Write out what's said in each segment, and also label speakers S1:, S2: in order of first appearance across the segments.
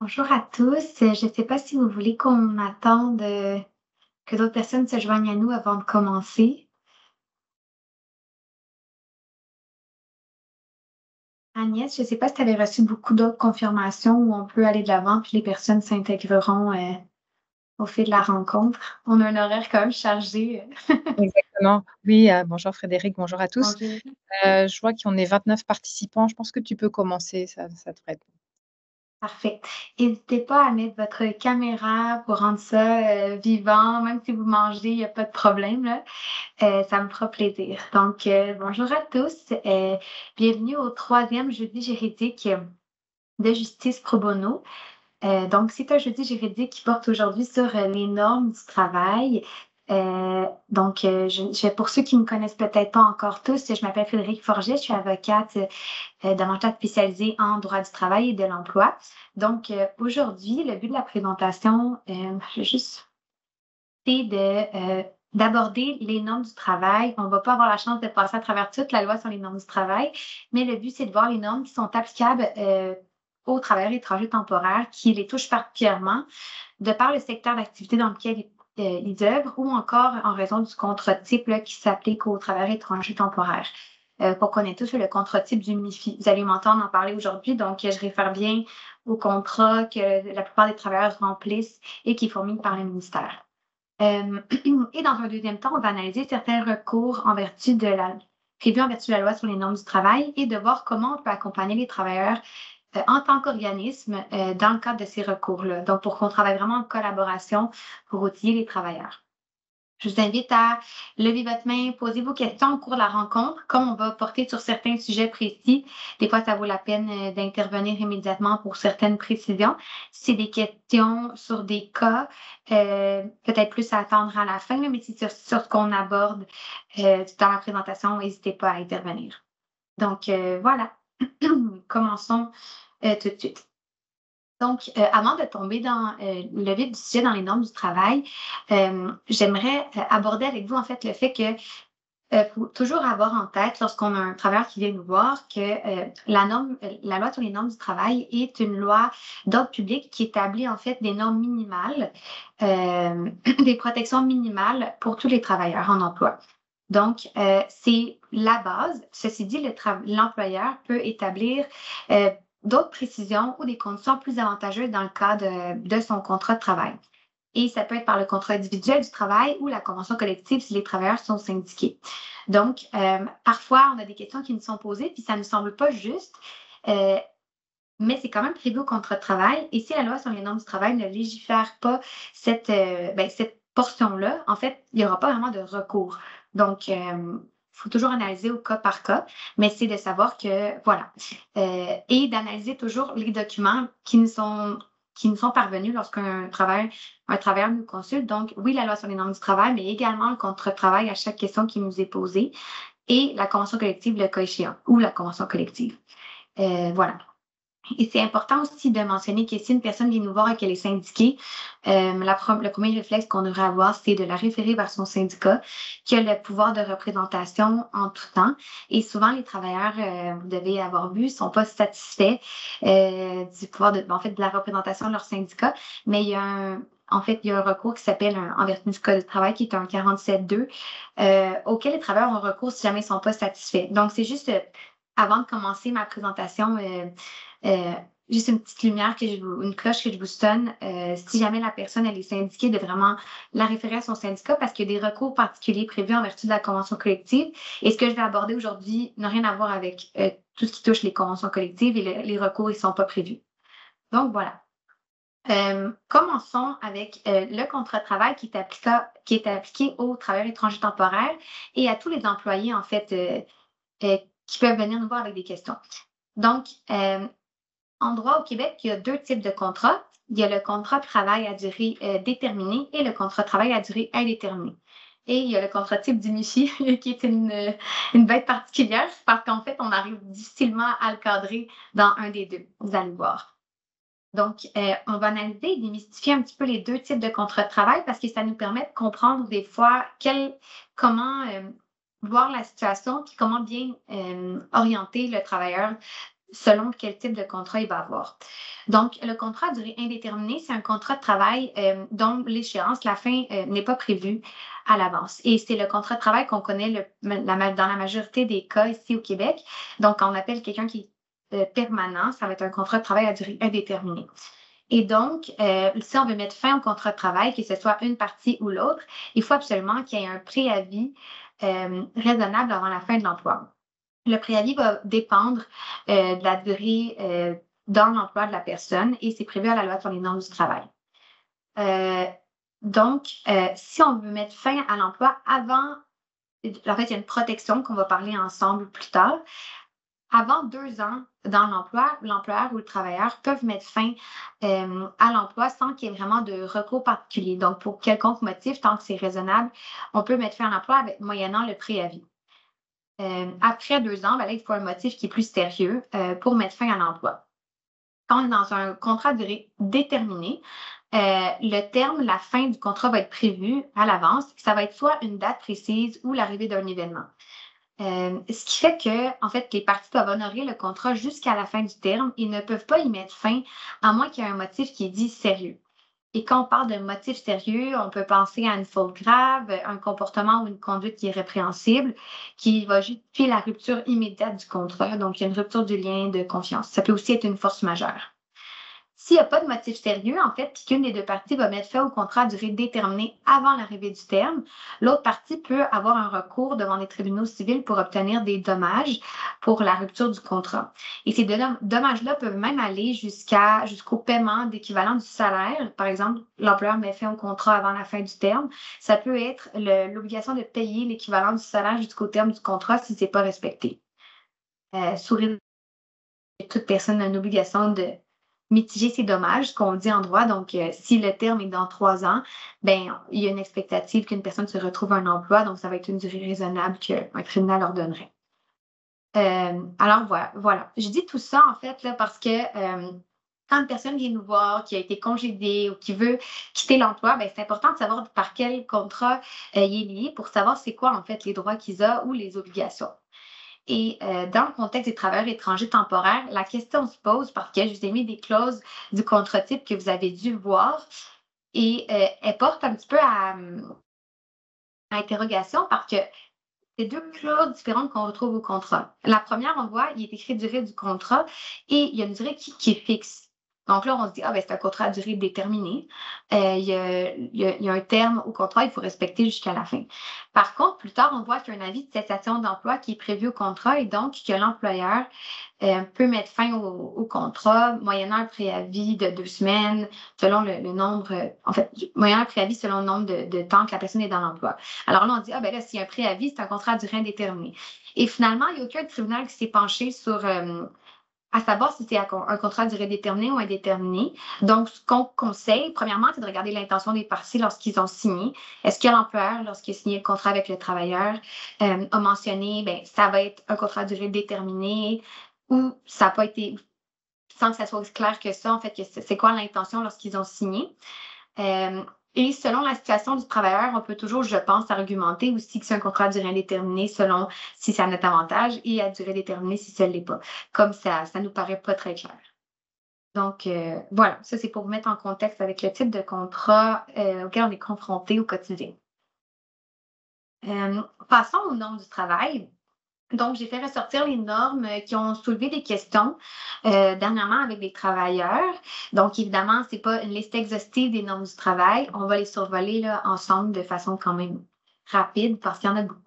S1: Bonjour à tous. Je ne sais pas si vous voulez qu'on attende que d'autres personnes se joignent à nous avant de commencer. Agnès, je ne sais pas si tu avais reçu beaucoup d'autres confirmations où on peut aller de l'avant puis les personnes s'intégreront au fil de la rencontre. On a un horaire quand même chargé.
S2: Exactement. Oui, bonjour Frédéric, bonjour à tous.
S1: Bonjour.
S2: Je vois qu'on est 29 participants. Je pense que tu peux commencer, ça devrait être bon.
S1: Parfait. N'hésitez pas à mettre votre caméra pour rendre ça vivant, même si vous mangez, il n'y a pas de problème, là. Ça me fera plaisir. Donc, bonjour à tous. Bienvenue au troisième jeudi juridique de justice pro bono. Donc, c'est un jeudi juridique qui porte aujourd'hui sur les normes du travail. Pour ceux qui ne me connaissent peut-être pas encore tous, je m'appelle Frédéric Forget, je suis avocate davantage spécialisée en droit du travail et de l'emploi. Donc, aujourd'hui, le but de la présentation, je vais juste c'est d'aborder les normes du travail. On ne va pas avoir la chance de passer à travers toute la loi sur les normes du travail, mais le but, c'est de voir les normes qui sont applicables aux travailleurs étrangers temporaires, qui les touchent particulièrement, de par le secteur d'activité dans lequel ils œuvrent ou encore en raison du contrat type là, qui s'applique aux travailleurs étrangers temporaires. Pour qu'on ait tous le contrat type du MIFI. Vous allez m'entendre en parler aujourd'hui, donc je réfère bien au contrat que la plupart des travailleurs remplissent et qui est fourni par le ministère. Et dans un deuxième temps, on va analyser certains recours prévus en vertu de la loi sur les normes du travail et de voir comment on peut accompagner les travailleurs en tant qu'organisme dans le cadre de ces recours-là. Donc, pour qu'on travaille vraiment en collaboration pour outiller les travailleurs. Je vous invite à lever votre main, poser vos questions au cours de la rencontre. Comme on va porter sur certains sujets précis, des fois, ça vaut la peine d'intervenir immédiatement pour certaines précisions. Si c'est des questions sur des cas, peut-être plus à attendre à la fin, mais si sur ce qu'on aborde dans la présentation, n'hésitez pas à intervenir. Donc, voilà. Commençons tout de suite. Donc, avant de tomber dans le vif du sujet dans les normes du travail, j'aimerais aborder avec vous en fait le fait que faut toujours avoir en tête lorsqu'on a un travailleur qui vient nous voir que la loi sur les normes du travail est une loi d'ordre public qui établit en fait des normes minimales, des protections minimales pour tous les travailleurs en emploi. Donc, c'est la base. Ceci dit, l'employeur peut établir d'autres précisions ou des conditions plus avantageuses dans le cadre de son contrat de travail. Et ça peut être par le contrat individuel du travail ou la convention collective si les travailleurs sont syndiqués. Donc, parfois, on a des questions qui nous sont posées, puis ça ne nous semble pas juste, euh, mais c'est quand même prévu au contrat de travail. Et si la loi sur les normes du travail ne légifère pas cette portion-là, en fait, il n'y aura pas vraiment de recours. Donc, il faut toujours analyser au cas par cas, mais c'est de savoir que, voilà, et d'analyser toujours les documents qui nous sont parvenus lorsqu'un travailleur nous consulte. Donc, oui, la loi sur les normes du travail, mais également le contrat de travail à chaque question qui nous est posée et la convention collective, le cas échéant, ou la convention collective. Voilà. Et c'est important aussi de mentionner que si une personne vient nous voir et qu'elle est syndiquée, le premier réflexe qu'on devrait avoir, c'est de la référer vers son syndicat qui a le pouvoir de représentation en tout temps. Et souvent, les travailleurs, vous devez avoir vu, sont pas satisfaits du pouvoir de la représentation de leur syndicat, mais il y a un recours qui s'appelle, en vertu du Code du travail, qui est un 47.2, auquel les travailleurs ont recours si jamais ils ne sont pas satisfaits. Donc, c'est juste avant de commencer ma présentation, euh, juste une petite lumière une cloche que je vous sonne. Si jamais la personne elle est syndiquée, de vraiment la référer à son syndicat parce qu'il y a des recours particuliers prévus en vertu de la convention collective. Et ce que je vais aborder aujourd'hui n'a rien à voir avec tout ce qui touche les conventions collectives et les recours, ils ne sont pas prévus. Donc voilà. Commençons avec le contrat de travail qui est appliqué aux travailleurs étrangers temporaires et à tous les employés, en fait, qui peuvent venir nous voir avec des questions. Donc, en droit au Québec, il y a deux types de contrats. Il y a le contrat de travail à durée déterminée et le contrat de travail à durée indéterminée. Et il y a le contrat type du MIFI, qui est une bête particulière parce qu'en fait, on arrive difficilement à le cadrer dans un des deux. Vous allez voir. Donc, on va analyser et démystifier un petit peu les deux types de contrats de travail parce que ça nous permet de comprendre des fois comment voir la situation puis comment bien orienter le travailleur selon quel type de contrat il va avoir. Donc, le contrat à durée indéterminée, c'est un contrat de travail dont l'échéance, la fin, n'est pas prévue à l'avance. Et c'est le contrat de travail qu'on connaît dans la majorité des cas ici au Québec. Donc, quand on appelle quelqu'un qui est permanent, ça va être un contrat de travail à durée indéterminée. Et donc, si on veut mettre fin au contrat de travail, que ce soit une partie ou l'autre, il faut absolument qu'il y ait un préavis raisonnable avant la fin de l'emploi. Le préavis va dépendre de la durée dans l'emploi de la personne et c'est prévu à la loi sur les normes du travail. Donc, si on veut mettre fin à l'emploi avant, en fait, il y a une protection qu'on va parler ensemble plus tard. Avant 2 ans dans l'emploi, l'employeur ou le travailleur peuvent mettre fin à l'emploi sans qu'il y ait vraiment de recours particulier. Donc, pour quelconque motif, tant que c'est raisonnable, on peut mettre fin à l'emploi moyennant le préavis. Après 2 ans, ben là, il faut un motif qui est plus sérieux pour mettre fin à l'emploi. Quand on est dans un contrat de durée déterminée, le terme, la fin du contrat va être prévu à l'avance. Ça va être soit une date précise ou l'arrivée d'un événement. Ce qui fait que, en fait, les parties doivent honorer le contrat jusqu'à la fin du terme et ne peuvent pas y mettre fin à moins qu'il y ait un motif qui est dit sérieux. Et quand on parle de motif sérieux, on peut penser à une faute grave, un comportement ou une conduite qui est répréhensible, qui va justifier la rupture immédiate du contrat. Donc, il y a une rupture du lien de confiance. Ça peut aussi être une force majeure. S'il n'y a pas de motif sérieux, en fait, puis qu'une des deux parties va mettre fin au contrat à durée déterminée avant l'arrivée du terme, l'autre partie peut avoir un recours devant les tribunaux civils pour obtenir des dommages pour la rupture du contrat. Et ces dommages-là peuvent même aller jusqu'au paiement d'équivalent du salaire. Par exemple, l'employeur met fin au contrat avant la fin du terme. Ça peut être l'obligation de payer l'équivalent du salaire jusqu'au terme du contrat si ce n'est pas respecté. Sous toute personne a une obligation de mitiger ses dommages, qu'on dit en droit. Donc, si le terme est dans 3 ans, ben il y a une expectative qu'une personne se retrouve un emploi, donc ça va être une durée raisonnable qu'un tribunal ordonnerait. Alors voilà. Je dis tout ça, en fait, là, parce que quand une personne vient nous voir, qui a été congédiée ou qui veut quitter l'emploi, ben, c'est important de savoir par quel contrat il est lié pour savoir c'est quoi, en fait, les droits qu'ils ont ou les obligations. Et dans le contexte des travailleurs étrangers temporaires, la question se pose parce que je vous ai mis des clauses du contrat type que vous avez dû voir et elles portent un petit peu à interrogation parce que c'est 2 clauses différentes qu'on retrouve au contrat. La première, on voit, il est écrit durée du contrat et il y a une durée qui est fixe. Donc là, on se dit, ah ben c'est un contrat à durée déterminée. Il y a un terme au contrat, il faut respecter jusqu'à la fin. Par contre, plus tard, on voit qu'il y a un avis de cessation d'emploi qui est prévu au contrat et donc que l'employeur peut mettre fin au contrat moyennant un préavis de 2 semaines, selon le nombre, en fait, moyennant un préavis selon le nombre de temps que la personne est dans l'emploi. Alors là, on dit, ah ben là, s'il y a un préavis, c'est un contrat à durée indéterminée. Et finalement, il n'y a aucun tribunal qui s'est penché sur à savoir si c'est un contrat à durée déterminée ou indéterminée. Donc, ce qu'on conseille, premièrement, c'est de regarder l'intention des parties lorsqu'ils ont signé. Est-ce que l'employeur, lorsqu'il a signé le contrat avec le travailleur, a mentionné, ben, ça va être un contrat à durée déterminée ou ça n'a pas été, sans que ça soit aussi clair que ça, en fait, que c'est quoi l'intention lorsqu'ils ont signé. Et selon la situation du travailleur, on peut toujours, je pense, argumenter aussi que c'est un contrat à durée indéterminée selon si c'est à notre avantage et à durée déterminée si ça ne l'est pas. Comme ça nous paraît pas très clair. Donc, voilà, ça c'est pour vous mettre en contexte avec le type de contrat auquel on est confronté au quotidien. Passons aux normes du travail. Donc, j'ai fait ressortir les normes qui ont soulevé des questions dernièrement avec des travailleurs. Donc, évidemment, ce n'est pas une liste exhaustive des normes du travail. On va les survoler là, ensemble de façon quand même rapide parce qu'il y en a beaucoup.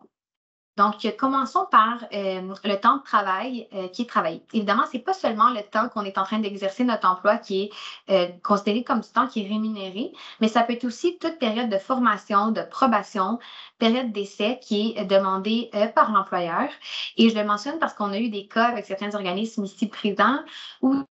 S1: Donc, commençons par le temps de travail qui est travaillé. Évidemment, ce n'est pas seulement le temps qu'on est en train d'exercer notre emploi qui est considéré comme du temps qui est rémunéré, mais ça peut être aussi toute période de formation, de probation, période d'essai qui est demandée par l'employeur. Et je le mentionne parce qu'on a eu des cas avec certains organismes ici présents où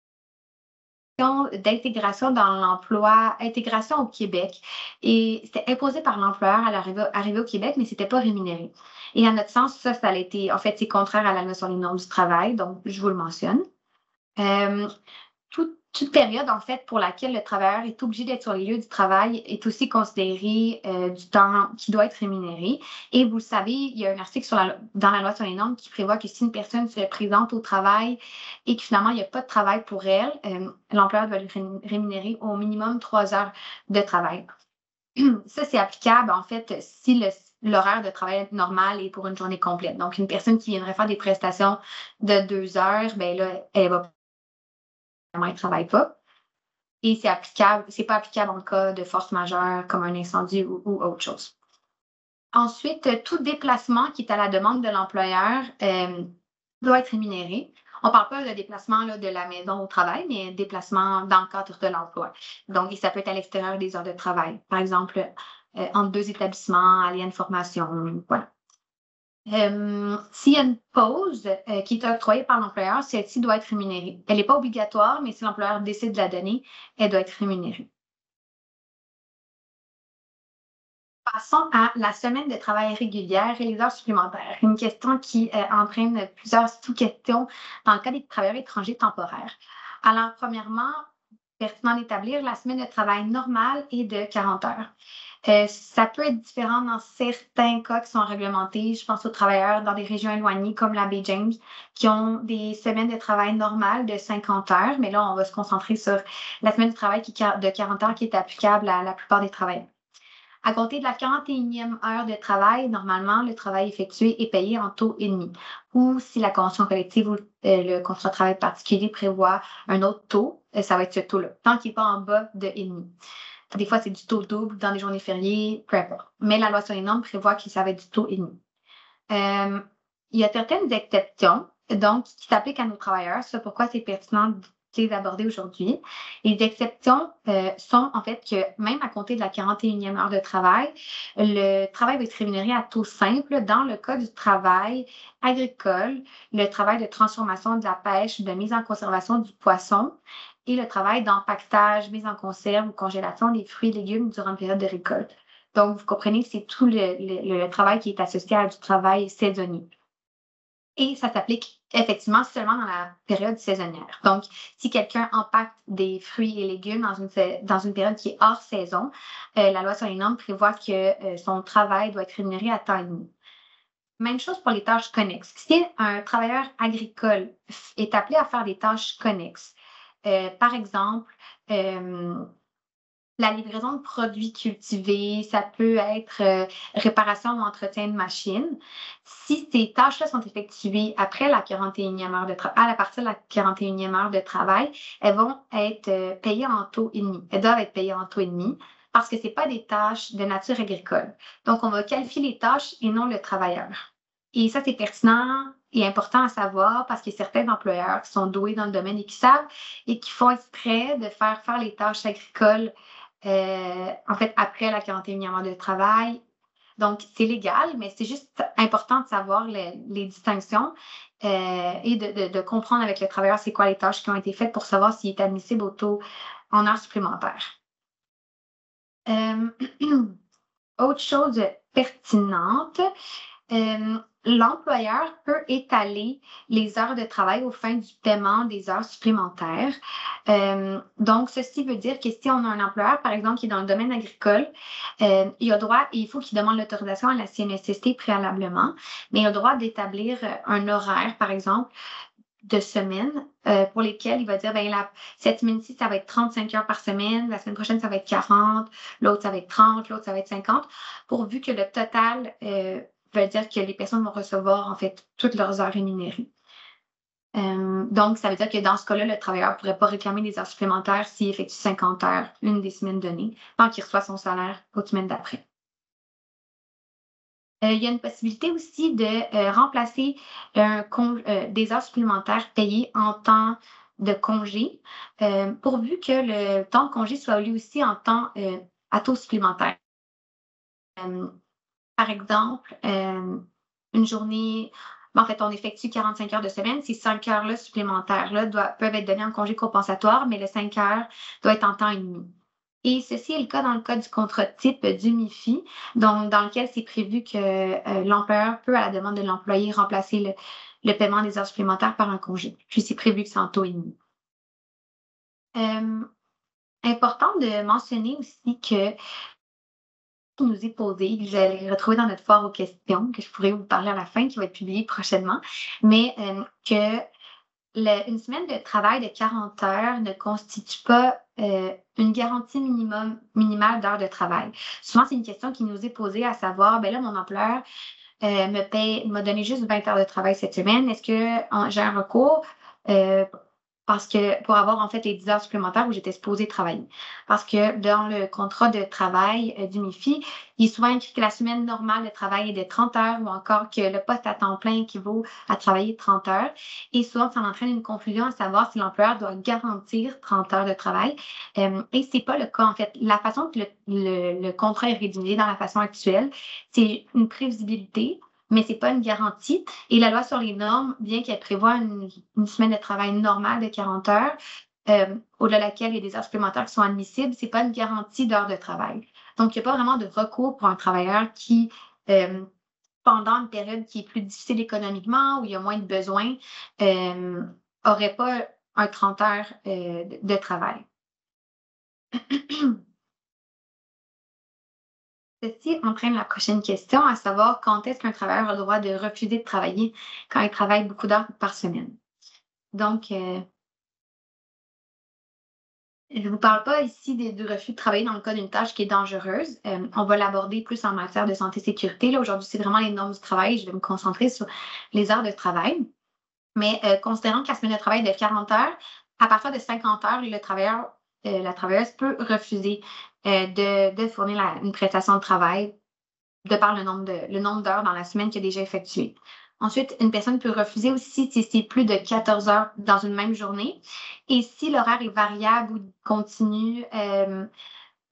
S1: d'intégration dans l'emploi, intégration au Québec. Et c'était imposé par l'employeur à l'arrivée au Québec, mais c'était pas rémunéré. Et à notre sens, ça a été, en fait, c'est contraire à la loi sur les normes du travail, donc je vous le mentionne. Tout Toute période, en fait, pour laquelle le travailleur est obligé d'être sur les lieux du travail est aussi considéré du temps qui doit être rémunéré. Et vous le savez, il y a un article dans la loi sur les normes qui prévoit que si une personne se présente au travail et que finalement, il n'y a pas de travail pour elle, l'employeur doit lui rémunérer au minimum 3 heures de travail. Ça, c'est applicable, en fait, si l'horaire de travail normal est pour une journée complète. Donc, une personne qui viendrait faire des prestations de 2 heures, ben là, elle va elle ne travaille pas. Et c'est pas applicable en cas de force majeure comme un incendie ou autre chose. Ensuite, tout déplacement qui est à la demande de l'employeur doit être rémunéré. On ne parle pas de déplacement là, de la maison au travail, mais déplacement dans le cadre de l'emploi. Donc, ça peut être à l'extérieur des heures de travail. Par exemple, entre deux établissements, aller à une formation, voilà. S'il y a une pause qui est octroyée par l'employeur, celle-ci doit être rémunérée. Elle n'est pas obligatoire, mais si l'employeur décide de la donner, elle doit être rémunérée. Passons à la semaine de travail régulière et les heures supplémentaires. Une question qui entraîne plusieurs sous-questions dans le cas des travailleurs étrangers temporaires. Alors, premièrement, pertinent d'établir la semaine de travail normale est de 40 heures. Ça peut être différent dans certains cas qui sont réglementés. Je pense aux travailleurs dans des régions éloignées comme la baie James qui ont des semaines de travail normales de 50 heures, mais là, on va se concentrer sur la semaine de travail de 40 heures qui est applicable à la plupart des travailleurs. À compter de la 41e heure de travail, normalement, le travail effectué est payé en taux et demi. Ou si la convention collective ou le contrat de travail particulier prévoit un autre taux, ça va être ce taux-là, tant qu'il n'est pas en bas de et demi. Des fois, c'est du taux double dans des journées fériées, peu importe. Mais la loi sur les normes prévoit que ça va être du taux et demi. Il y a certaines exceptions, donc, qui s'appliquent à nos travailleurs. C'est pourquoi c'est pertinent de les aborder aujourd'hui. Les exceptions sont en fait que même à compter de la 41e heure de travail, le travail va être rémunéré à taux simple dans le cas du travail agricole, le travail de transformation de la pêche, de mise en conservation du poisson et le travail d'empaquetage, mise en conserve ou congélation des fruits et légumes durant une période de récolte. Donc, vous comprenez que c'est tout le travail qui est associé à du travail saisonnier. Et ça s'applique effectivement seulement dans la période saisonnière. Donc, si quelqu'un empaque des fruits et légumes dans une période qui est hors saison, la loi sur les normes prévoit que son travail doit être rémunéré à temps et demi. Même chose pour les tâches connexes. Si un travailleur agricole est appelé à faire des tâches connexes, par exemple, la livraison de produits cultivés, ça peut être réparation ou entretien de machines. Si ces tâches-là sont effectuées après la 41e heure de travail, à partir de la 41e heure de travail, elles vont être payées en taux et demi. Elles doivent être payées en taux et demi parce que ce n'est pas des tâches de nature agricole. Donc, on va qualifier les tâches et non le travailleur. Et ça, c'est pertinent et important à savoir parce qu'il y a certains employeurs qui sont doués dans le domaine et qui savent et qui font exprès de faire les tâches agricoles en fait, après la 41e heure de travail. Donc, c'est légal, mais c'est juste important de savoir les distinctions et de comprendre avec le travailleur c'est quoi les tâches qui ont été faites pour savoir s'il est admissible au taux en heures supplémentaires. Autre chose pertinente, l'employeur peut étaler les heures de travail aux fins du paiement des heures supplémentaires. Donc, ceci veut dire que si on a un employeur, par exemple, qui est dans le domaine agricole, il a droit, et il faut qu'il demande l'autorisation à la CNSST préalablement, mais il a le droit d'établir un horaire, par exemple, de semaine pour lesquels il va dire, ben cette semaine-ci, ça va être 35 heures par semaine, la semaine prochaine, ça va être 40, l'autre, ça va être 30, l'autre, ça va être 50, pourvu que le total veut dire que les personnes vont recevoir, en fait, toutes leurs heures rémunérées. Donc, ça veut dire que dans ce cas-là, le travailleur ne pourrait pas réclamer des heures supplémentaires s'il effectue 50 heures une des semaines données, tant qu'il reçoit son salaire aux semaines d'après. Il y a une possibilité aussi de remplacer des heures supplémentaires payées en temps de congé, pourvu que le temps de congé soit lui aussi en temps à taux supplémentaire. Par exemple, une journée, en fait, on effectue 45 heures de semaine. Ces 5 heures-là supplémentaires-là peuvent être données en congé compensatoire, mais les 5 heures doivent être en temps et demi. Et ceci est le cas dans le cas du contrat type du MIFI, donc dans lequel c'est prévu que l'employeur peut, à la demande de l'employé, remplacer le paiement des heures supplémentaires par un congé. Puis c'est prévu que c'est en taux et demi. Hem, Important de mentionner aussi que qui nous est posé, que vous allez retrouver dans notre foire aux questions, que je pourrais vous parler à la fin, qui va être publiée prochainement, mais que une semaine de travail de 40 heures ne constitue pas une garantie minimale d'heures de travail. Souvent, c'est une question qui nous est posée à savoir, ben là, mon employeur m'a donné juste 20 heures de travail cette semaine. Est-ce que j'ai un recours? Euh, Parce que pour avoir en fait les 10 heures supplémentaires où j'étais supposée travailler. Parce que dans le contrat de travail du MIFI, il est souvent écrit que la semaine normale de travail est de 30 heures ou encore que le poste à temps plein équivaut à travailler 30 heures. Et souvent, ça entraîne une confusion à savoir si l'employeur doit garantir 30 heures de travail. Et c'est pas le cas, en fait. La façon que le contrat est rédigé dans la façon actuelle, c'est une prévisibilité, mais c'est pas une garantie. Et la loi sur les normes, bien qu'elle prévoit une semaine de travail normale de 40 heures, au-delà de laquelle il y a des heures supplémentaires qui sont admissibles, c'est pas une garantie d'heures de travail. Donc, il n'y a pas vraiment de recours pour un travailleur qui, euh, pendant une période qui est plus difficile économiquement, où il y a moins de besoins, n'aurait pas un 30 heures de travail. Ceci entraîne la prochaine question, à savoir quand est-ce qu'un travailleur a le droit de refuser de travailler quand il travaille beaucoup d'heures par semaine. Donc, je ne vous parle pas ici du refus de travailler dans le cas d'une tâche qui est dangereuse. On va l'aborder plus en matière de santé-sécurité. Là, aujourd'hui, c'est vraiment les normes du travail. Je vais me concentrer sur les heures de travail. Mais considérant que la semaine de travail est de 40 heures, à partir de 50 heures, le travailleur, la travailleuse peut refuser de fournir une prestation de travail de par le nombre d'heures dans la semaine qu'il a déjà effectué. Ensuite, une personne peut refuser aussi si c'est plus de 14 heures dans une même journée. Et si l'horaire est variable ou continu,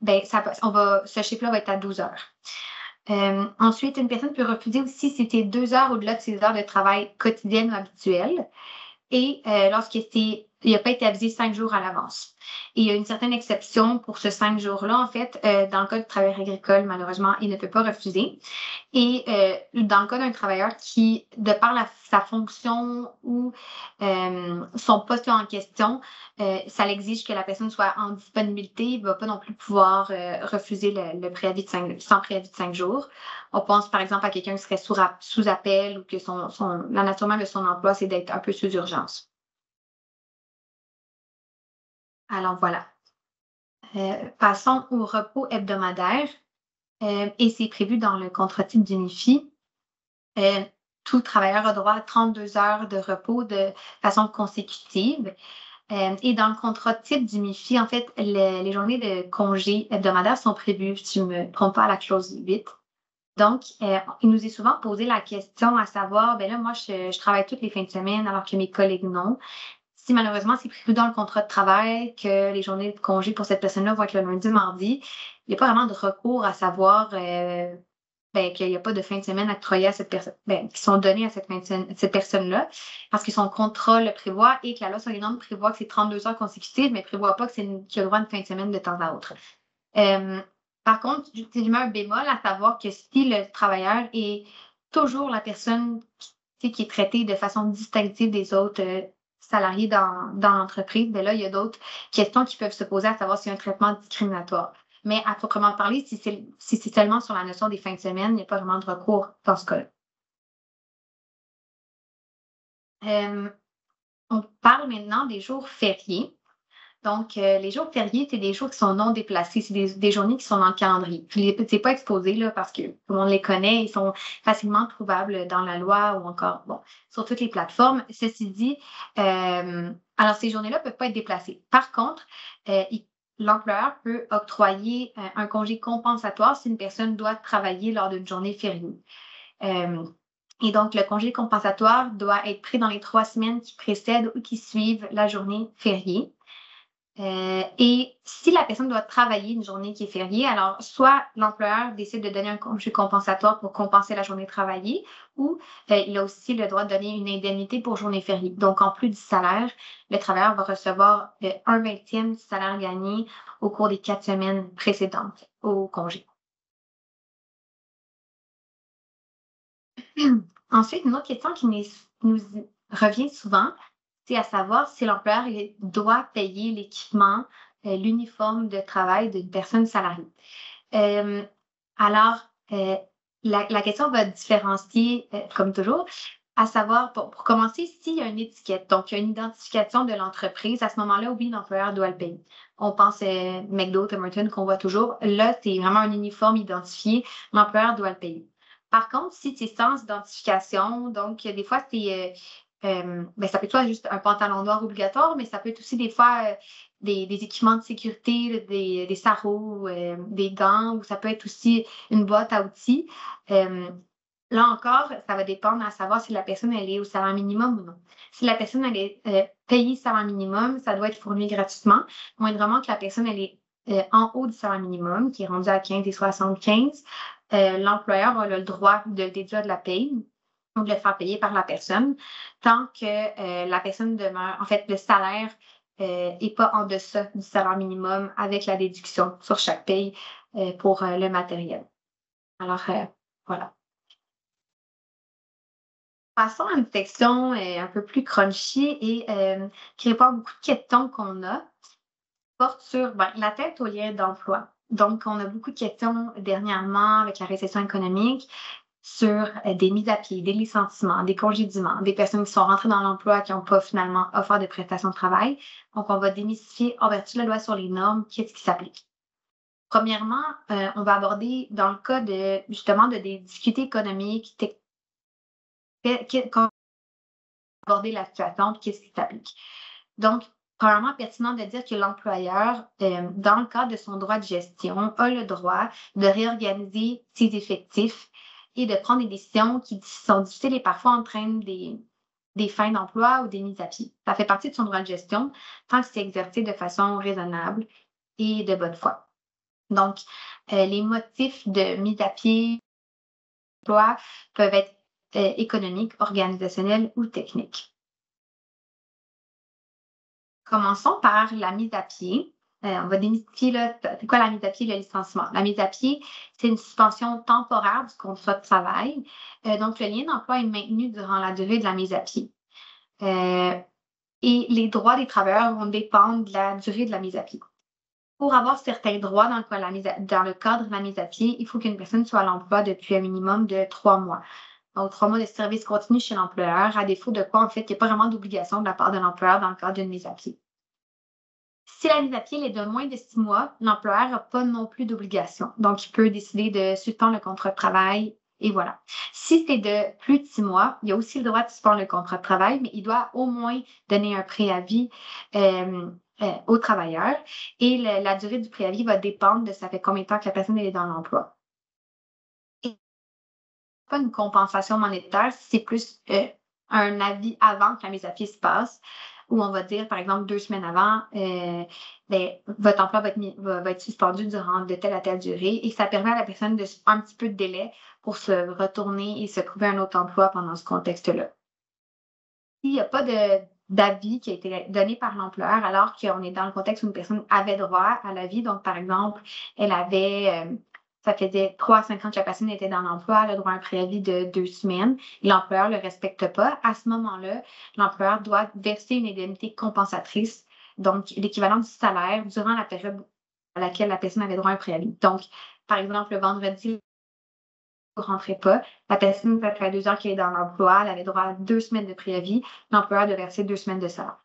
S1: ben, ce chiffre-là va être à 12 heures. Ensuite, une personne peut refuser aussi si c'est 2 heures au-delà de ses heures de travail quotidiennes ou habituelles. Et il n'a pas été avisé 5 jours à l'avance. Et il y a une certaine exception pour ce 5 jours-là, en fait, dans le cas du travailleur agricole, malheureusement, il ne peut pas refuser. Et dans le cas d'un travailleur qui, de par sa fonction ou son poste en question, ça l'exige que la personne soit en disponibilité, il ne va pas non plus pouvoir refuser le préavis sans préavis de 5 jours. On pense par exemple à quelqu'un qui serait sous appel ou que la nature même de son emploi, c'est d'être un peu sous urgence. Alors voilà. Passons au repos hebdomadaire. Et c'est prévu dans le contrat type d'UNIFI. Euh, Tout travailleur a droit à 32 heures de repos de façon consécutive. Et dans le contrat type du MIFI, en fait, les journées de congé hebdomadaires sont prévues, si je ne me trompe pas, à la clause 8. Donc, il nous est souvent posé la question à savoir, ben là, moi, je travaille toutes les fins de semaine alors que mes collègues non. Si malheureusement c'est prévu dans le contrat de travail que les journées de congé pour cette personne-là vont être le lundi, mardi, il n'y a pas vraiment de recours à savoir ben, qu'il n'y a pas de fin de semaine octroyée à cette personne, ben, qui sont données à cette personne-là, parce que son contrat le prévoit et que la loi sur les normes prévoit que c'est 32 heures consécutives, mais ne prévoit pas qu'il y a le droit à une fin de semaine de temps à autre. Euh, Par contre, je mets un bémol à savoir que si le travailleur est toujours la personne qui est traitée de façon distinctive des autres salariés dans l'entreprise, ben là, il y a d'autres questions qui peuvent se poser à savoir s'il y a un traitement discriminatoire. Mais à proprement parler, si c'est seulement sur la notion des fins de semaine, il n'y a pas vraiment de recours dans ce cas-là. Euh, on parle maintenant des jours fériés. Donc, les jours fériés, c'est des jours qui sont non déplacés. C'est des journées qui sont dans le calendrier. Puis, c'est pas exposé là, parce que tout le monde les connaît. Ils sont facilement trouvables dans la loi ou encore bon, sur toutes les plateformes. Ceci dit, alors ces journées-là ne peuvent pas être déplacées. Par contre, l'employeur peut octroyer un congé compensatoire si une personne doit travailler lors d'une journée fériée. Euh, et donc, le congé compensatoire doit être pris dans les 3 semaines qui précèdent ou qui suivent la journée fériée. Et si la personne doit travailler une journée qui est fériée, alors soit l'employeur décide de donner un congé compensatoire pour compenser la journée travaillée, ou il a aussi le droit de donner une indemnité pour journée fériée. Donc, en plus du salaire, le travailleur va recevoir 1/20 du salaire gagné au cours des 4 semaines précédentes au congé. Ensuite, une autre question qui nous revient souvent, c'est à savoir si l'employeur doit payer l'équipement, l'uniforme de travail d'une personne salariée. Euh, alors, la question va différencier, comme toujours, à savoir, pour commencer, s'il y a une étiquette, donc il y a une identification de l'entreprise, à ce moment-là, oui, l'employeur doit le payer. On pense McDo, Tim Hortons, qu'on voit toujours. Là, c'est vraiment un uniforme identifié, l'employeur doit le payer. Par contre, si c'est sans identification, donc des fois, c'est ben, ça peut être juste un pantalon noir obligatoire, mais ça peut être aussi des fois des équipements de sécurité, des sarraux, des gants, ou ça peut être aussi une boîte à outils. Là encore, ça va dépendre à savoir si la personne elle est au salaire minimum ou non. Si la personne elle est payée salaire minimum, ça doit être fourni gratuitement, moindrement que la personne elle est en haut du salaire minimum, qui est rendu à 15 et 75, l'employeur a le droit de le déduire de la paye ou de le faire payer par la personne, tant que la personne demeure, en fait, le salaire n'est pas en deçà du salaire minimum avec la déduction sur chaque paye pour le matériel. Alors, voilà. Passons à une section un peu plus crunchy et qui répond à beaucoup de questions qu'on a, porte sur l'atteinte au lien d'emploi. Donc, on a beaucoup de questions dernièrement avec la récession économique sur des mises à pied, des licenciements, des congédiements, des personnes qui sont rentrées dans l'emploi qui n'ont pas finalement offert de prestations de travail. Donc, on va démystifier en vertu de la loi sur les normes, qu'est-ce qui s'applique. Premièrement, on va aborder dans le cas de justement de des difficultés économiques, aborder la situation et qu'est-ce qui s'applique. Donc, premièrement, pertinent de dire que l'employeur, dans le cadre de son droit de gestion, a le droit de réorganiser ses effectifs et de prendre des décisions qui sont difficiles et parfois entraînent des fins d'emploi ou des mises à pied. Ça fait partie de son droit de gestion tant que c'est exercé de façon raisonnable et de bonne foi. Donc, les motifs de mise à pied d'emploi peuvent être économiques, organisationnels ou techniques. Commençons par la mise à pied. On va démystifier, c'est quoi la mise à pied et le licenciement? La mise à pied, c'est une suspension temporaire du contrat de travail. Donc, le lien d'emploi est maintenu durant la durée de la mise à pied. Et les droits des travailleurs vont dépendre de la durée de la mise à pied. Pour avoir certains droits dans le cadre de la mise à pied, il faut qu'une personne soit à l'emploi depuis un minimum de 3 mois. Donc, 3 mois de service continu chez l'employeur, à défaut de quoi, en fait, il n'y a pas vraiment d'obligation de la part de l'employeur dans le cadre d'une mise à pied. Si la mise à pied est de moins de 6 mois, l'employeur n'a pas non plus d'obligation. Donc, il peut décider de suspendre le contrat de travail et voilà. Si c'est de plus de 6 mois, il a aussi le droit de suspendre le contrat de travail, mais il doit au moins donner un préavis au travailleur et la durée du préavis va dépendre de ça fait combien de temps que la personne est dans l'emploi. Et pas une compensation monétaire, c'est plus un avis avant que la mise à pied se passe, où on va dire, par exemple, 2 semaines avant, votre emploi va être suspendu durant de telle à telle durée et ça permet à la personne de un petit peu de délai pour se retourner et se trouver un autre emploi pendant ce contexte-là. S'il n'y a pas d'avis qui a été donné par l'employeur alors qu'on est dans le contexte où une personne avait droit à l'avis, donc par exemple, elle avait ça faisait 3 à 5 ans que la personne était dans l'emploi, elle a droit à un préavis de 2 semaines, et l'employeur ne le respecte pas. À ce moment-là, l'employeur doit verser une indemnité compensatrice, donc l'équivalent du salaire durant la période à laquelle la personne avait droit à un préavis. Donc, par exemple, le vendredi, ne rentrait pas, la personne, ça fait 2 ans qu'elle est dans l'emploi, elle avait droit à 2 semaines de préavis, l'employeur doit verser 2 semaines de salaire.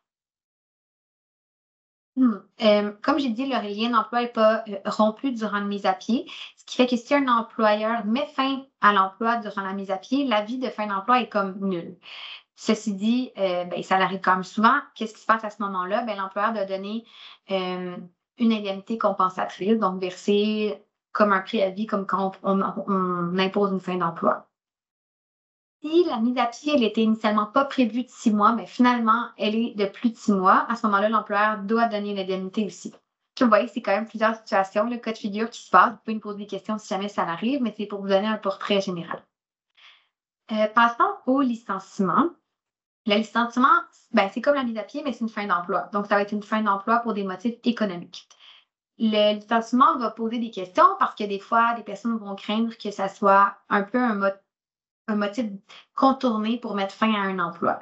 S1: Comme j'ai dit, le lien d'emploi n'est pas rompu durant une mise à pied, ce qui fait que si un employeur met fin à l'emploi durant la mise à pied, l'avis de fin d'emploi est comme nul. Ceci dit, ça arrive quand même souvent. Qu'est-ce qui se passe à ce moment-là? L'employeur doit donner une indemnité compensatrice, donc verser comme un préavis, comme quand on impose une fin d'emploi. Si la mise à pied, elle était initialement pas prévue de 6 mois, mais finalement, elle est de plus de 6 mois, à ce moment-là, l'employeur doit donner l'indemnité aussi. Vous voyez, c'est quand même plusieurs situations, le cas de figure qui se passe. Vous pouvez me poser des questions si jamais ça arrive, mais c'est pour vous donner un portrait général. Passons au licenciement. Le licenciement, c'est comme la mise à pied, mais c'est une fin d'emploi. Donc, ça va être une fin d'emploi pour des motifs économiques. Le licenciement va poser des questions parce que des fois, des personnes vont craindre que ça soit un peu un mode un motif contourné pour mettre fin à un emploi.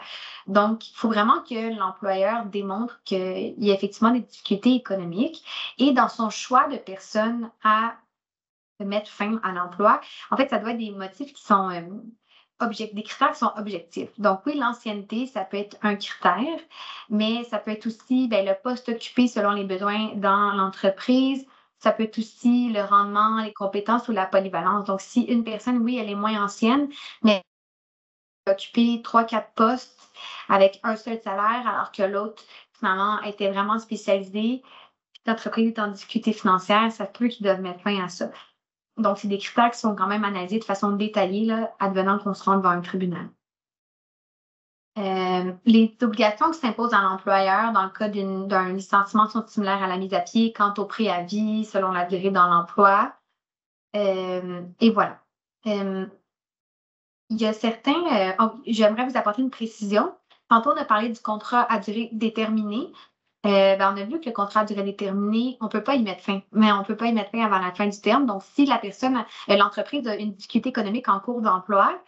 S1: Donc, il faut vraiment que l'employeur démontre qu'il y a effectivement des difficultés économiques et dans son choix de personnes à mettre fin à l'emploi, en fait, ça doit être des motifs qui sont des critères qui sont objectifs. Donc, oui, l'ancienneté, ça peut être un critère, mais ça peut être aussi ben, le poste occupé selon les besoins dans l'entreprise. Ça peut être aussi le rendement, les compétences ou la polyvalence. Donc, si une personne, oui, elle est moins ancienne, mais occuper 3-4 postes avec un seul salaire, alors que l'autre, finalement, était vraiment spécialisé, puis l'entreprise est en difficulté financière, ça peut qu'ils doivent mettre fin à ça. Donc, c'est des critères qui sont quand même analysés de façon détaillée, là, advenant qu'on se rende devant un tribunal. Les obligations qui s'imposent à l'employeur dans le cas d'un licenciement sont similaires à la mise à pied quant au préavis selon la durée dans l'emploi. Et voilà. Il y a certains, j'aimerais vous apporter une précision. Tantôt, on a parlé du contrat à durée déterminée. Ben, on a vu que le contrat à durée déterminée, on ne peut pas y mettre fin, mais on ne peut pas y mettre fin avant la fin du terme. Donc, si la personne, l'entreprise a une difficulté économique en cours d'emploi,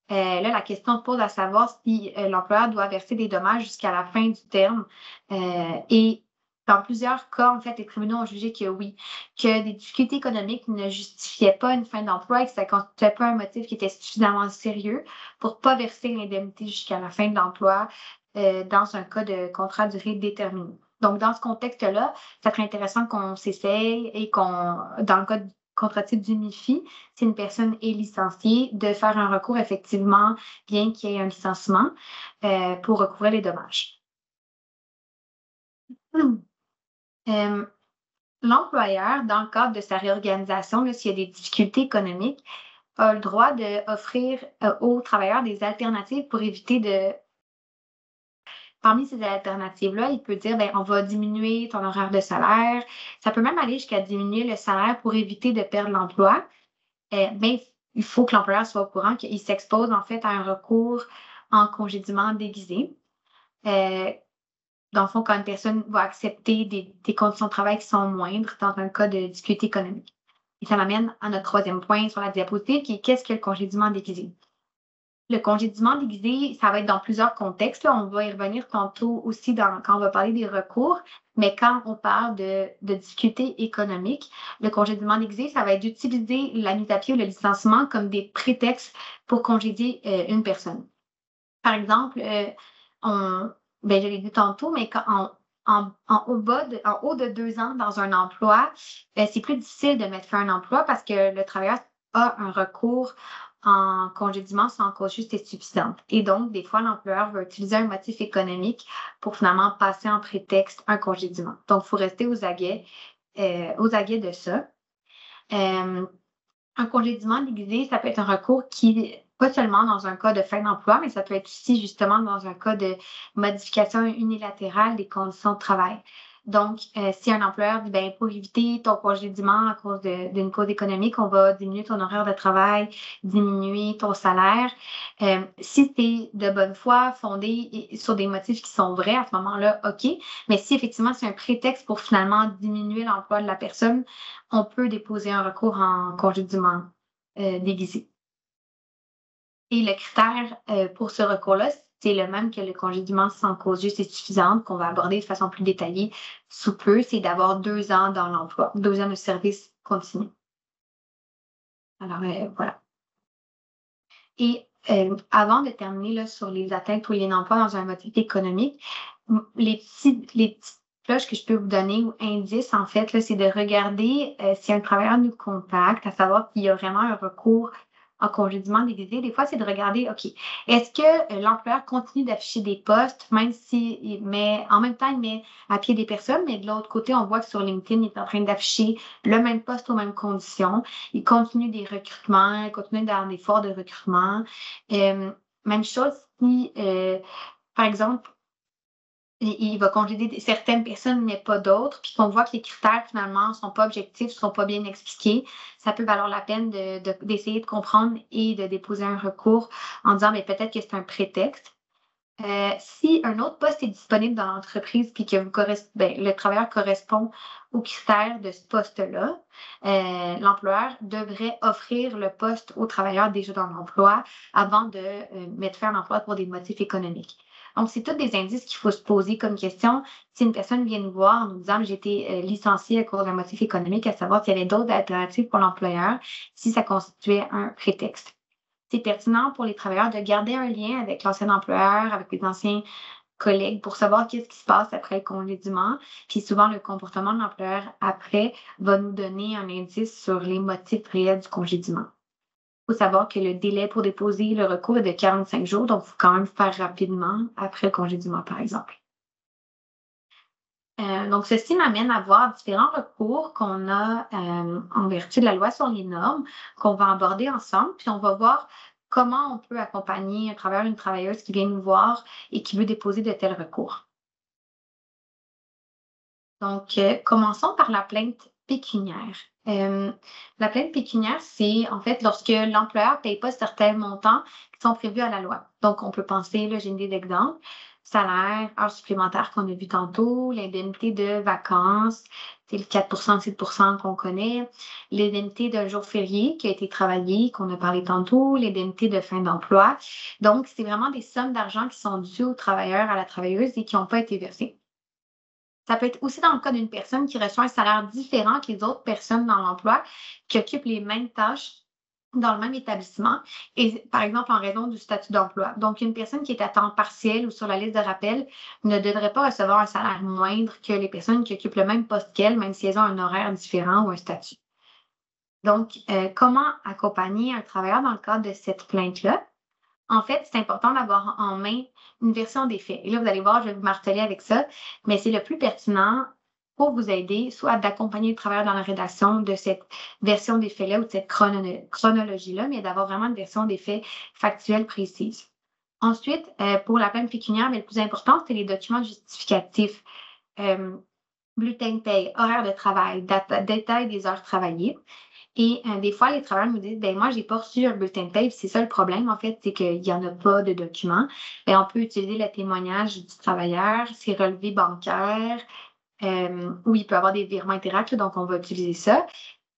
S1: là, la question se pose à savoir si l'employeur doit verser des dommages jusqu'à la fin du terme. Et dans plusieurs cas, en fait, les tribunaux ont jugé que oui, que des difficultés économiques ne justifiaient pas une fin d'emploi et que ça ne constituait pas un motif qui était suffisamment sérieux pour ne pas verser l'indemnité jusqu'à la fin de l'emploi dans un cas de contrat à durée déterminée. Donc, dans ce contexte-là, ça serait intéressant qu'on s'essaye et dans le cas du contrat type du MIFI, si une personne est licenciée, de faire un recours effectivement, bien qu'il y ait un licenciement, pour recouvrir les dommages. L'employeur, dans le cadre de sa réorganisation, là, s'il y a des difficultés économiques, a le droit d'offrir aux travailleurs des alternatives pour éviter de. Parmi ces alternatives-là, il peut dire, ben, on va diminuer ton horaire de salaire. Ça peut même aller jusqu'à diminuer le salaire pour éviter de perdre l'emploi. Ben, il faut que l'employeur soit au courant qu'il s'expose en fait à un recours en congédiement déguisé. Dans le fond, quand une personne va accepter des conditions de travail qui sont moindres dans un cas de difficulté économique. Et ça m'amène à notre troisième point sur la diapositive, qui est qu'est-ce que le congédiement déguisé? Le congédiement déguisé, ça va être dans plusieurs contextes, là. On va y revenir tantôt aussi quand on va parler des recours, mais quand on parle de difficultés économiques, le congédiement déguisé, ça va être d'utiliser la mise à pied ou le licenciement comme des prétextes pour congédier une personne. Par exemple, ben, je l'ai dit tantôt, mais en haut de 2 ans dans un emploi, c'est plus difficile de mettre fin à un emploi parce que le travailleur a un recours en congédiement sans cause juste et suffisante. Et donc, des fois, l'employeur va utiliser un motif économique pour finalement passer en prétexte un congédiement. Donc, il faut rester aux aguets de ça. Un congédiement déguisé, ça peut être un recours qui, pas seulement dans un cas de fin d'emploi, mais ça peut être aussi justement dans un cas de modification unilatérale des conditions de travail. Donc, si un employeur dit, ben, pour éviter ton congédiement à cause d'une cause économique, on va diminuer ton horaire de travail, diminuer ton salaire. Si c'est de bonne foi, fondé sur des motifs qui sont vrais, à ce moment-là, OK. Mais si effectivement c'est un prétexte pour finalement diminuer l'emploi de la personne, on peut déposer un recours en congédiement déguisé. Et le critère pour ce recours-là, c'est le même que le congédiement sans cause juste et suffisante qu'on va aborder de façon plus détaillée sous peu, c'est d'avoir 2 ans dans l'emploi, 2 ans de service continu. Alors, voilà. Et avant de terminer là, sur les atteintes ou les emplois dans un motif économique, les petites cloches que je peux vous donner ou indices, en fait, là, c'est de regarder si un travailleur nous contacte, à savoir s'il y a vraiment un recours en congédiement déguisé. Des fois, c'est de regarder, OK, est-ce que l'employeur continue d'afficher des postes, même s'il met, en même temps, il met à pied des personnes, mais de l'autre côté, on voit que sur LinkedIn, il est en train d'afficher le même poste aux mêmes conditions. Il continue des recrutements, il continue dans des efforts de recrutement. Même chose si, par exemple, il va congédier certaines personnes, mais pas d'autres, puis qu'on voit que les critères, finalement, ne sont pas objectifs, ne sont pas bien expliqués, ça peut valoir la peine d'essayer de comprendre et de déposer un recours en disant, mais peut-être que c'est un prétexte. Si un autre poste est disponible dans l'entreprise puis que le travailleur correspond aux critères de ce poste-là, l'employeur devrait offrir le poste au travailleur déjà dans l'emploi avant de mettre fin à l'emploi pour des motifs économiques. Donc, c'est tous des indices qu'il faut se poser comme question. Si une personne vient nous voir en nous disant j'ai été licenciée à cause d'un motif économique, à savoir s'il y avait d'autres alternatives pour l'employeur, si ça constituait un prétexte. C'est pertinent pour les travailleurs de garder un lien avec l'ancien employeur, avec les anciens collègues pour savoir qu'est-ce qui se passe après le congédiement. Puis souvent, le comportement de l'employeur après va nous donner un indice sur les motifs réels du congédiement. Il faut savoir que le délai pour déposer le recours est de 45 jours, donc il faut quand même faire rapidement après le congédiement, par exemple. Donc, ceci m'amène à voir différents recours qu'on a en vertu de la loi sur les normes qu'on va aborder ensemble, puis on va voir comment on peut accompagner un travailleur, une travailleuse qui vient nous voir et qui veut déposer de tels recours. Donc, commençons par la plainte pécuniaire. La plainte pécuniaire, c'est en fait lorsque l'employeur ne paye pas certains montants qui sont prévus à la loi. Donc, on peut penser, là, j'ai une idée d'exemple, salaire, heures supplémentaires qu'on a vu tantôt, l'indemnité de vacances, c'est le 4 7 qu'on connaît, l'indemnité d'un jour férié qui a été travaillé, qu'on a parlé tantôt, l'indemnité de fin d'emploi. Donc, c'est vraiment des sommes d'argent qui sont dues aux travailleurs, à la travailleuse et qui n'ont pas été versées. Ça peut être aussi dans le cas d'une personne qui reçoit un salaire différent que les autres personnes dans l'emploi, qui occupent les mêmes tâches dans le même établissement et par exemple en raison du statut d'emploi. Donc, une personne qui est à temps partiel ou sur la liste de rappel ne devrait pas recevoir un salaire moindre que les personnes qui occupent le même poste qu'elle, même si elles ont un horaire différent ou un statut. Donc, comment accompagner un travailleur dans le cadre de cette plainte-là? En fait, c'est important d'avoir en main une version des faits. Et là, vous allez voir, je vais vous marteler avec ça, mais c'est le plus pertinent pour vous aider, soit d'accompagner le travailleur dans la rédaction de cette version des faits-là ou de cette chronologie-là, mais d'avoir vraiment une version des faits factuelle précise. Ensuite, pour la plainte pécuniaire, mais le plus important, c'est les documents justificatifs. Euh, Bulletin de paye, horaire de travail, détail des heures travaillées. Et des fois, les travailleurs nous disent, ben moi, j'ai pas reçu un bulletin de paie. Puis c'est ça le problème, en fait, c'est qu'il y en a pas de document. Ben, on peut utiliser le témoignage du travailleur, ses relevés bancaires, où il peut avoir des virements interacts, donc on va utiliser ça.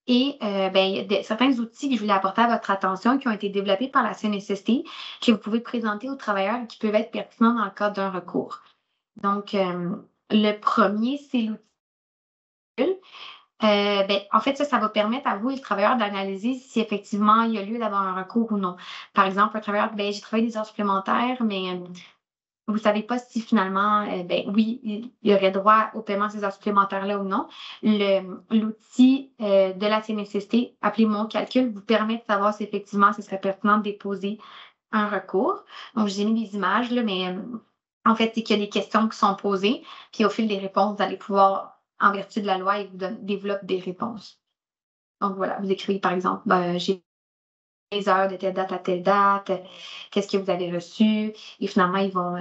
S1: Et ben, il y a certains outils que je voulais apporter à votre attention qui ont été développés par la CNSST, que vous pouvez présenter aux travailleurs et qui peuvent être pertinents dans le cadre d'un recours. Donc, le premier, c'est l'outil. Ben, en fait, ça va permettre à vous et le travailleur d'analyser si effectivement il y a lieu d'avoir un recours ou non. Par exemple, un travailleur, ben, j'ai travaillé des heures supplémentaires, mais vous ne savez pas si finalement, ben, oui, il aurait droit au paiement de ces heures supplémentaires-là ou non. L'outil de la CNSST, appelé Mon Calcul, vous permet de savoir si effectivement ce serait pertinent de déposer un recours. Donc, j'ai mis des images, là, mais en fait, c'est qu'il y a des questions qui sont posées, puis au fil des réponses, vous allez pouvoir, en vertu de la loi, ils vous développent des réponses. Donc voilà, vous écrivez par exemple, j'ai les heures de telle date à telle date, qu'est-ce que vous avez reçu, et finalement, ils vont,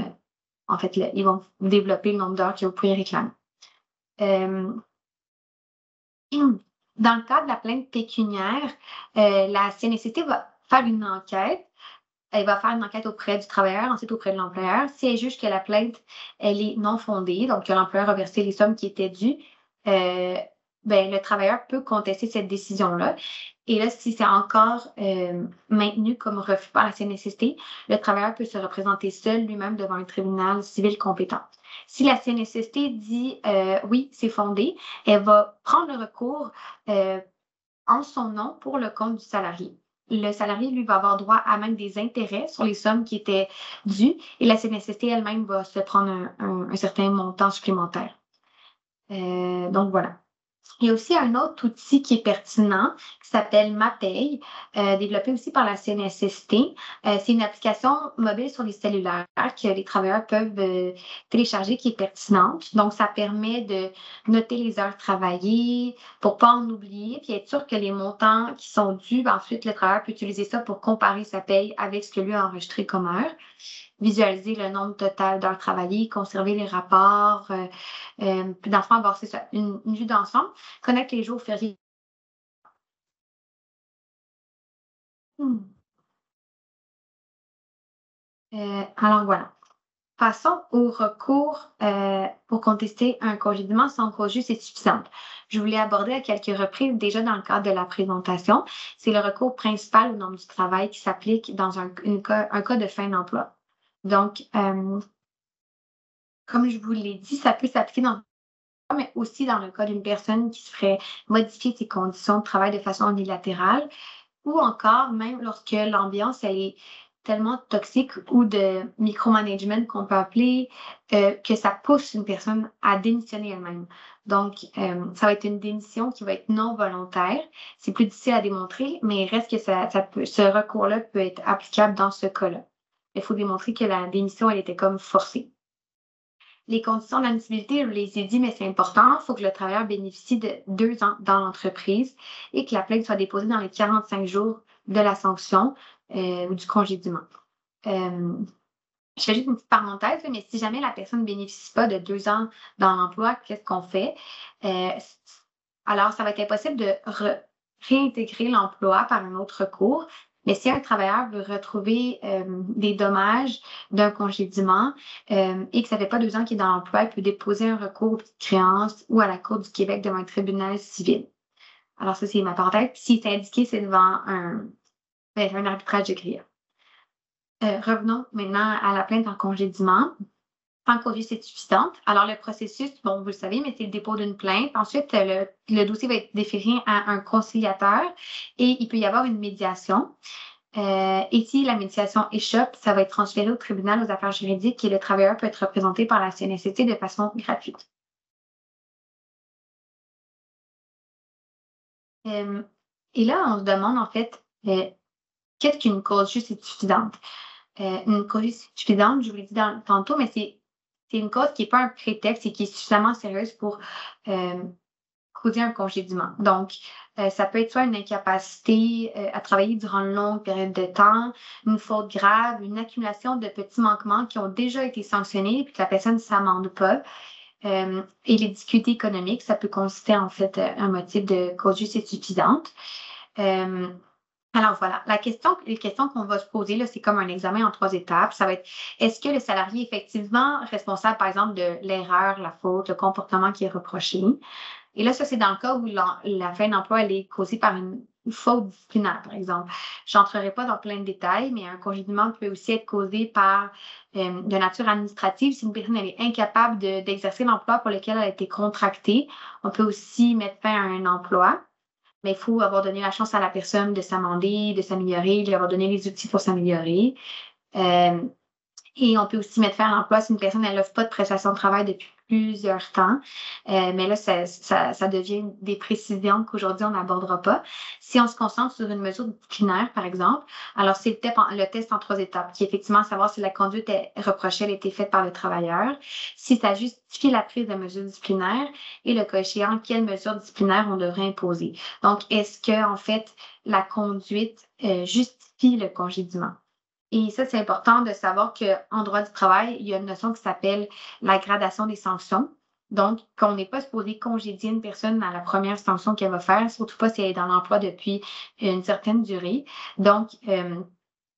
S1: en fait, ils vont vous développer le nombre d'heures que vous pourriez réclamer. Euh, Dans le cadre de la plainte pécuniaire, la CNCT va faire une enquête. Elle va faire une enquête auprès du travailleur, ensuite auprès de l'employeur. Si elle juge que la plainte, elle est non fondée, donc que l'employeur a versé les sommes qui étaient dues, euh, ben, le travailleur peut contester cette décision-là. Et là, si c'est encore maintenu comme refus par la CNSST, le travailleur peut se représenter seul lui-même devant un tribunal civil compétent. Si la CNSST dit oui, c'est fondé, elle va prendre le recours en son nom pour le compte du salarié. Le salarié, lui, va avoir droit à même des intérêts sur les sommes qui étaient dues et la CNSST elle-même va se prendre un certain montant supplémentaire. Donc voilà. Il y a aussi un autre outil qui est pertinent qui s'appelle MaPay, développé aussi par la CNSST. C'est une application mobile sur les cellulaires que les travailleurs peuvent télécharger qui est pertinente. Donc, ça permet de noter les heures travaillées pour ne pas en oublier, puis être sûr que les montants qui sont dus, ben, ensuite, le travailleur peut utiliser ça pour comparer sa paye avec ce que lui a enregistré comme heure, visualiser le nombre total d'heures travaillées, conserver les rapports, puis dans le fond, avoir c'est ça, une vue d'ensemble, connaître les jours fériés. Hmm. Alors voilà. Passons au recours pour contester un congédiement sans cause juste et suffisante. Je voulais aborder à quelques reprises déjà dans le cadre de la présentation. C'est le recours principal au normes du travail qui s'applique dans un cas de fin d'emploi. Donc, comme je vous l'ai dit, ça peut s'appliquer dans mais aussi dans le cas d'une personne qui se ferait modifier ses conditions de travail de façon unilatérale ou encore même lorsque l'ambiance elle est tellement toxique ou de micromanagement qu'on peut appeler, que ça pousse une personne à démissionner elle-même. Donc, ça va être une démission qui va être non volontaire. C'est plus difficile à démontrer, mais il reste que ce recours-là peut être applicable dans ce cas-là. Il faut démontrer que la démission, elle était comme forcée. Les conditions d'admissibilité, je vous les ai dit, mais c'est important. Il faut que le travailleur bénéficie de 2 ans dans l'entreprise et que la plainte soit déposée dans les 45 jours de la sanction ou du congédiement. Je fais juste une petite parenthèse, mais si jamais la personne ne bénéficie pas de 2 ans dans l'emploi, qu'est-ce qu'on fait? Alors, ça va être impossible de réintégrer l'emploi par un autre recours. Mais si un travailleur veut retrouver des dommages d'un congédiement et que ça fait pas 2 ans qu'il est dans l'emploi, il peut déposer un recours aux petites créances ou à la Cour du Québec devant un tribunal civil. Alors ça, c'est ma parenthèse. Puis si c'est indiqué, c'est devant un arbitrage de grille. Revenons maintenant à la plainte en congédiement. Tant cause juste est suffisante. Alors, le processus, bon, vous le savez, mais c'est le dépôt d'une plainte. Ensuite, le dossier va être déféré à un conciliateur et il peut y avoir une médiation. Et si la médiation échoppe, ça va être transféré au tribunal aux affaires juridiques et le travailleur peut être représenté par la CNSST de façon gratuite. Et là, on se demande en fait, qu'est-ce qu'une cause juste et suffisante? Une cause juste suffisante, je vous l'ai dit tantôt, mais c'est une cause qui n'est pas un prétexte et qui est suffisamment sérieuse pour causer un congédiement. Donc, ça peut être soit une incapacité à travailler durant une longue période de temps, une faute grave, une accumulation de petits manquements qui ont déjà été sanctionnés puis que la personne ne s'amende pas. Et les difficultés économiques, ça peut consister en fait un motif de cause juste et suffisante. Alors voilà, les questions qu'on va se poser, là, c'est comme un examen en 3 étapes. Ça va être, est-ce que le salarié est effectivement responsable, par exemple, de l'erreur, la faute, le comportement qui est reproché? Et là, ça, c'est dans le cas où la fin d'emploi, elle est causée par une faute disciplinaire, par exemple. Je n'entrerai pas dans plein de détails, mais un congédiement peut aussi être causé par de nature administrative. Si une personne elle est incapable d'exercer l'emploi pour lequel elle a été contractée, on peut aussi mettre fin à un emploi. Mais il faut avoir donné la chance à la personne de s'amender, de s'améliorer, lui avoir donné les outils pour s'améliorer. Et on peut aussi mettre fin à l'emploi si une personne n'offre pas de prestation de travail depuis plusieurs temps. Mais là, ça devient des précisions qu'aujourd'hui, on n'abordera pas. Si on se concentre sur une mesure disciplinaire, par exemple, alors c'est le test en 3 étapes, qui est effectivement savoir si la conduite reprochée a été faite par le travailleur, si ça justifie la prise de mesures disciplinaires et le cas échéant, quelles mesures disciplinaires on devrait imposer. Donc, est-ce que, en fait, la conduite justifie le congédiement? Et ça, c'est important de savoir qu'en droit du travail, il y a une notion qui s'appelle la gradation des sanctions. Donc, qu'on n'est pas supposé congédier une personne à la première sanction qu'elle va faire, surtout pas si elle est dans l'emploi depuis une certaine durée. Donc,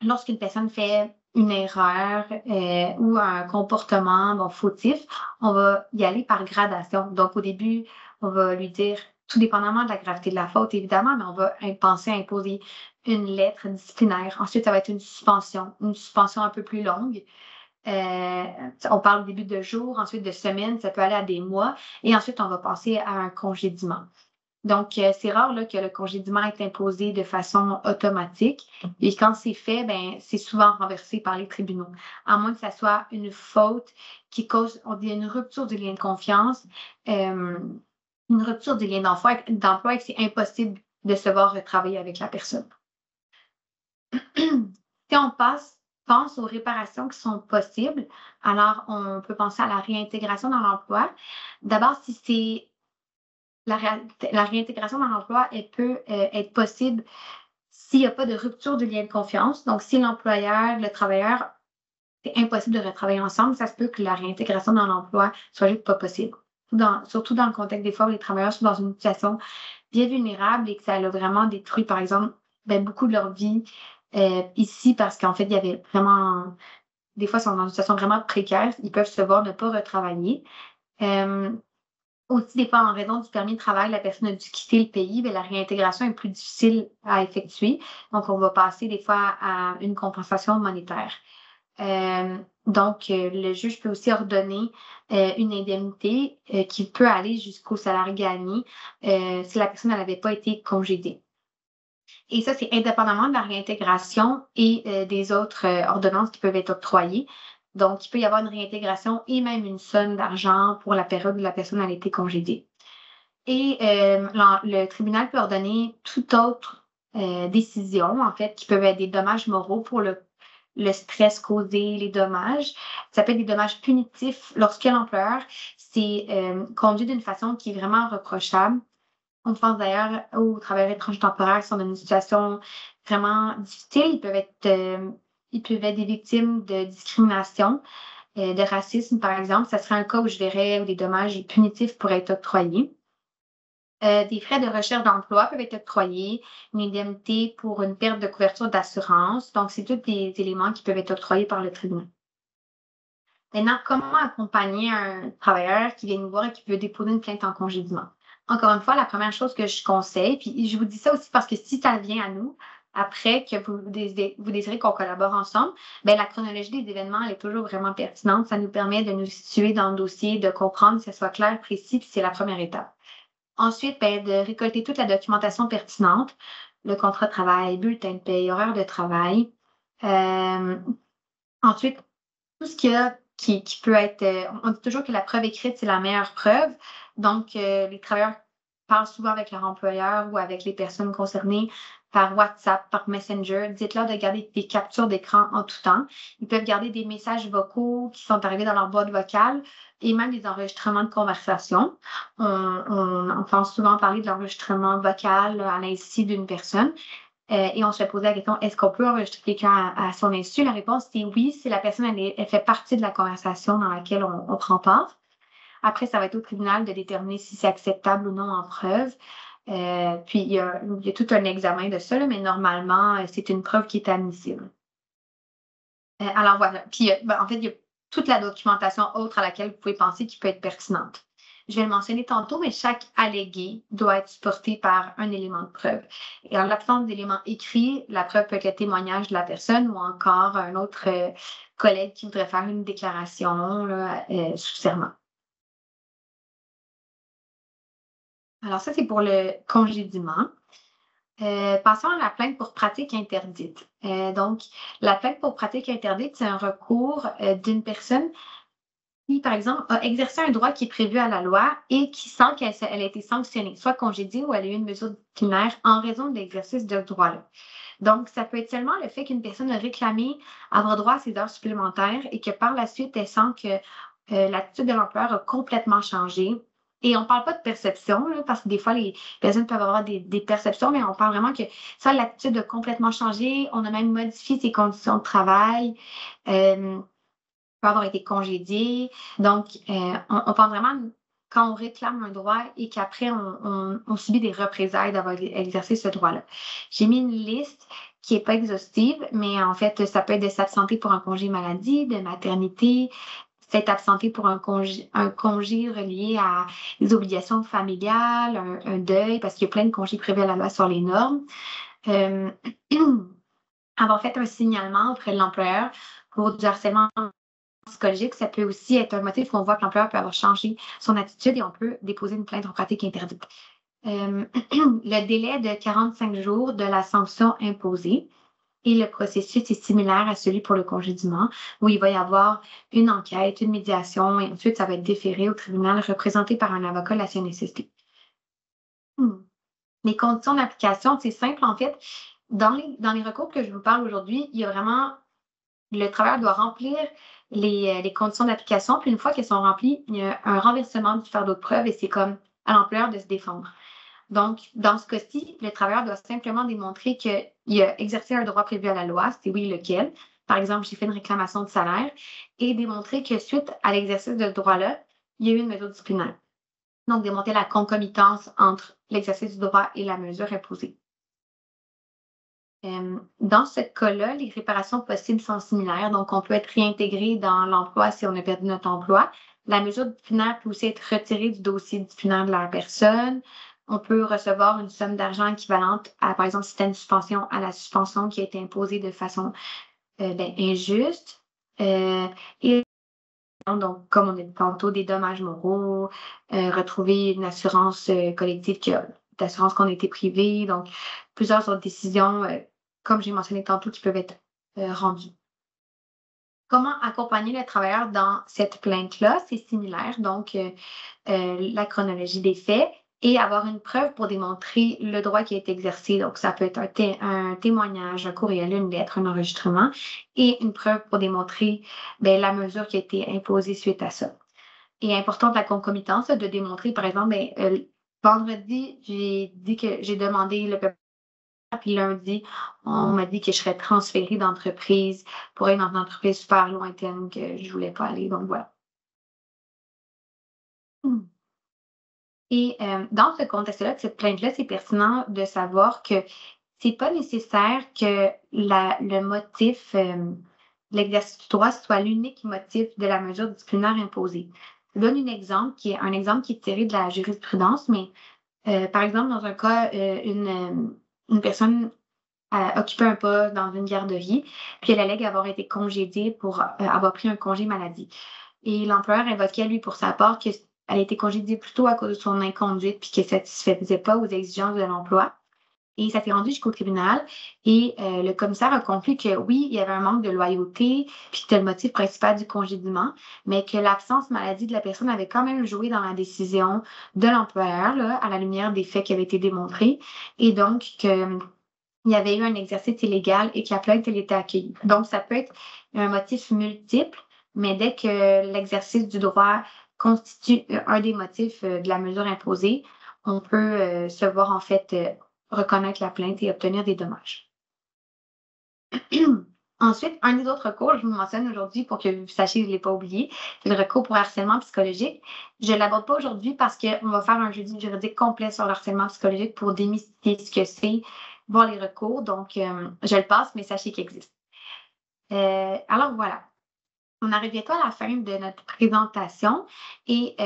S1: lorsqu'une personne fait une erreur ou un comportement fautif, on va y aller par gradation. Donc, au début, on va lui dire, tout dépendamment de la gravité de la faute, évidemment, mais on va penser à imposer une lettre disciplinaire. Ensuite, ça va être une suspension un peu plus longue. On parle au début de jours, ensuite de semaines, ça peut aller à des mois, et ensuite, on va passer à un congédiement. Donc, c'est rare là, que le congédiement est imposé de façon automatique. Et quand c'est fait, ben, c'est souvent renversé par les tribunaux. À moins que ça soit une faute qui cause, on dit, une rupture du lien de confiance, une rupture du lien d'emploi et que c'est impossible de se voir retravailler avec la personne. Si on pense aux réparations qui sont possibles, alors on peut penser à la réintégration dans l'emploi. D'abord, si c'est la réintégration dans l'emploi, elle peut être possible s'il n'y a pas de rupture du lien de confiance. Donc, si l'employeur, le travailleur, c'est impossible de retravailler ensemble, ça se peut que la réintégration dans l'emploi soit juste pas possible. Surtout dans le contexte des fois où les travailleurs sont dans une situation bien vulnérable et que ça a vraiment détruit, par exemple, beaucoup de leur vie ici parce qu'en fait, il y avait vraiment des fois, sont dans une situation vraiment précaire, ils peuvent se voir ne pas retravailler. Aussi, des fois, en raison du permis de travail, la personne a dû quitter le pays, mais la réintégration est plus difficile à effectuer. Donc, on va passer des fois à une compensation monétaire. Le juge peut aussi ordonner une indemnité qui peut aller jusqu'au salaire gagné si la personne n'avait pas été congédiée. Et ça, c'est indépendamment de la réintégration et des autres ordonnances qui peuvent être octroyées. Donc, il peut y avoir une réintégration et même une somme d'argent pour la période où la personne a été congédiée. Et le tribunal peut ordonner toute autre décision, en fait, qui peuvent être des dommages moraux pour le stress causé, les dommages. Ça peut être des dommages punitifs lorsque l'employeur s'est conduit d'une façon qui est vraiment reprochable. On pense d'ailleurs aux travailleurs étrangers temporaires qui sont dans une situation vraiment difficile. Ils peuvent être des victimes de discrimination, de racisme, par exemple. Ça serait un cas où je verrais où des dommages punitifs pourraient être octroyés. Des frais de recherche d'emploi peuvent être octroyés, une indemnité pour une perte de couverture d'assurance. Donc, c'est tous des éléments qui peuvent être octroyés par le tribunal. Maintenant, comment accompagner un travailleur qui vient nous voir et qui veut déposer une plainte en congédiement? Encore une fois, la première chose que je conseille, puis je vous dis ça aussi parce que si ça vient à nous, après que vous désirez qu'on collabore ensemble, ben la chronologie des événements, elle est toujours vraiment pertinente. Ça nous permet de nous situer dans le dossier, de comprendre que ce soit clair, précis, puis c'est la première étape. Ensuite, ben, de récolter toute la documentation pertinente, le contrat de travail, bulletin de paie, horaire de travail. Ensuite, tout ce qu'il y a qui peut être, on dit toujours que la preuve écrite, c'est la meilleure preuve. Donc, les travailleurs parlent souvent avec leur employeur ou avec les personnes concernées par WhatsApp, par Messenger. Dites-leur de garder des captures d'écran en tout temps. Ils peuvent garder des messages vocaux qui sont arrivés dans leur boîte vocale et même des enregistrements de conversation. On entend souvent parler de l'enregistrement vocal à l'insu d'une personne. Et on se fait poser la question, est-ce qu'on peut enregistrer quelqu'un à son insu? La réponse est oui, si la personne elle fait partie de la conversation dans laquelle on prend part. Après, ça va être au tribunal de déterminer si c'est acceptable ou non en preuve. Puis, il y a tout un examen de ça, là, mais normalement, c'est une preuve qui est admissible. Alors voilà. Puis, en fait, il y a toute la documentation autre à laquelle vous pouvez penser qui peut être pertinente. Je vais le mentionner tantôt, mais chaque allégué doit être supporté par un élément de preuve. Et en l'absence d'éléments écrits, la preuve peut être le témoignage de la personne ou encore un autre collègue qui voudrait faire une déclaration là, sous serment. Alors ça, c'est pour le congédiement. Passons à la plainte pour pratique interdite. Donc, la plainte pour pratique interdite, c'est un recours d'une personne qui, par exemple, a exercé un droit qui est prévu à la loi et qui sent qu'elle a été sanctionnée, soit congédiée ou elle a eu une mesure disciplinaire en raison de l'exercice de ce droit-là. Donc, ça peut être seulement le fait qu'une personne a réclamé avoir droit à ses heures supplémentaires et que par la suite, elle sent que l'attitude de l'employeur a complètement changé. Et on ne parle pas de perception, là, parce que des fois, les personnes peuvent avoir des perceptions, mais on parle vraiment que ça, l'attitude a complètement changé. On a même modifié ses conditions de travail. Peut avoir été congédié. Donc, on parle vraiment quand on réclame un droit et qu'après on subit des représailles d'avoir exercé ce droit-là. J'ai mis une liste qui n'est pas exhaustive, mais en fait, ça peut être de s'absenter pour un congé maladie, de maternité, s'être absenté pour un congé relié à des obligations familiales, un deuil, parce qu'il y a plein de congés prévus à la loi sur les normes. Euh, avoir fait un signalement auprès de l'employeur pour du harcèlement psychologique, ça peut aussi être un motif où on voit que l'employeur peut avoir changé son attitude et on peut déposer une plainte en pratique interdite. Le délai de 45 jours de la sanction imposée et le processus est similaire à celui pour le congédiement, où il va y avoir une enquête, une médiation, et ensuite ça va être déféré au tribunal représenté par un avocat de la CNSST. Les conditions d'application, c'est simple en fait. Dans les recours que je vous parle aujourd'hui, il y a vraiment le travailleur doit remplir les conditions d'application, puis une fois qu'elles sont remplies, il y a un renversement du fardeau de preuve et c'est comme à l'employeur de se défendre. Donc, dans ce cas-ci, le travailleur doit simplement démontrer qu'il a exercé un droit prévu à la loi, c'est oui lequel. Par exemple, j'ai fait une réclamation de salaire et démontrer que suite à l'exercice de ce droit-là, il y a eu une mesure disciplinaire. Donc, démontrer la concomitance entre l'exercice du droit et la mesure imposée. Dans ce cas-là, les réparations possibles sont similaires. Donc, on peut être réintégré dans l'emploi si on a perdu notre emploi. La mesure disciplinaire peut aussi être retirée du dossier disciplinaire de la personne. On peut recevoir une somme d'argent équivalente à, par exemple, si c'était une suspension, à la suspension qui a été imposée de façon injuste. Et donc, comme on a dit tantôt, des dommages moraux, retrouver une assurance collective d'assurance qu'on a été privé. Donc, plusieurs autres décisions, comme j'ai mentionné tantôt, qui peuvent être rendues. Comment accompagner le travailleur dans cette plainte-là? C'est similaire. Donc, la chronologie des faits et avoir une preuve pour démontrer le droit qui a été exercé. Donc, ça peut être un témoignage, un courriel, une lettre, un enregistrement et une preuve pour démontrer la mesure qui a été imposée suite à ça. Et important de la concomitance, de démontrer, par exemple, vendredi, j'ai dit que j'ai demandé le paiement, puis lundi, on m'a dit que je serais transférée d'entreprise pour aller dans une entreprise super lointaine que je voulais pas aller. Donc, voilà. Et dans ce contexte-là, de cette plainte-là, c'est pertinent de savoir que c'est pas nécessaire que le motif, l'exercice du droit soit l'unique motif de la mesure disciplinaire imposée. Je donne un exemple qui est tiré de la jurisprudence, mais par exemple, dans un cas, une personne occupait un poste dans une garderie, puis elle allègue avoir été congédiée pour avoir pris un congé maladie. Et l'employeur invoquait, lui, pour sa part, qu'elle a été congédiée plutôt à cause de son inconduite puis qu'elle ne satisfaisait pas aux exigences de l'emploi. Et ça s'est rendu jusqu'au tribunal et le commissaire a conclu que oui, il y avait un manque de loyauté puis que c'était le motif principal du congédiement, mais que l'absence maladie de la personne avait quand même joué dans la décision de l'employeur, là, à la lumière des faits qui avaient été démontrés. Et donc, que il y avait eu un exercice illégal et que la plainte elle était accueillie. Donc, ça peut être un motif multiple, mais dès que l'exercice du droit constitue un des motifs de la mesure imposée, on peut se voir en fait reconnaître la plainte et obtenir des dommages. Ensuite, un des autres recours, je vous mentionne aujourd'hui pour que vous sachiez que je ne l'ai pas oublié, c'est le recours pour harcèlement psychologique. Je ne l'aborde pas aujourd'hui parce qu'on va faire un jeudi juridique complet sur le harcèlement psychologique pour démystifier ce que c'est, voir les recours. Donc, je le passe, mais sachez qu'il existe. Alors voilà, on arrive bientôt à la fin de notre présentation et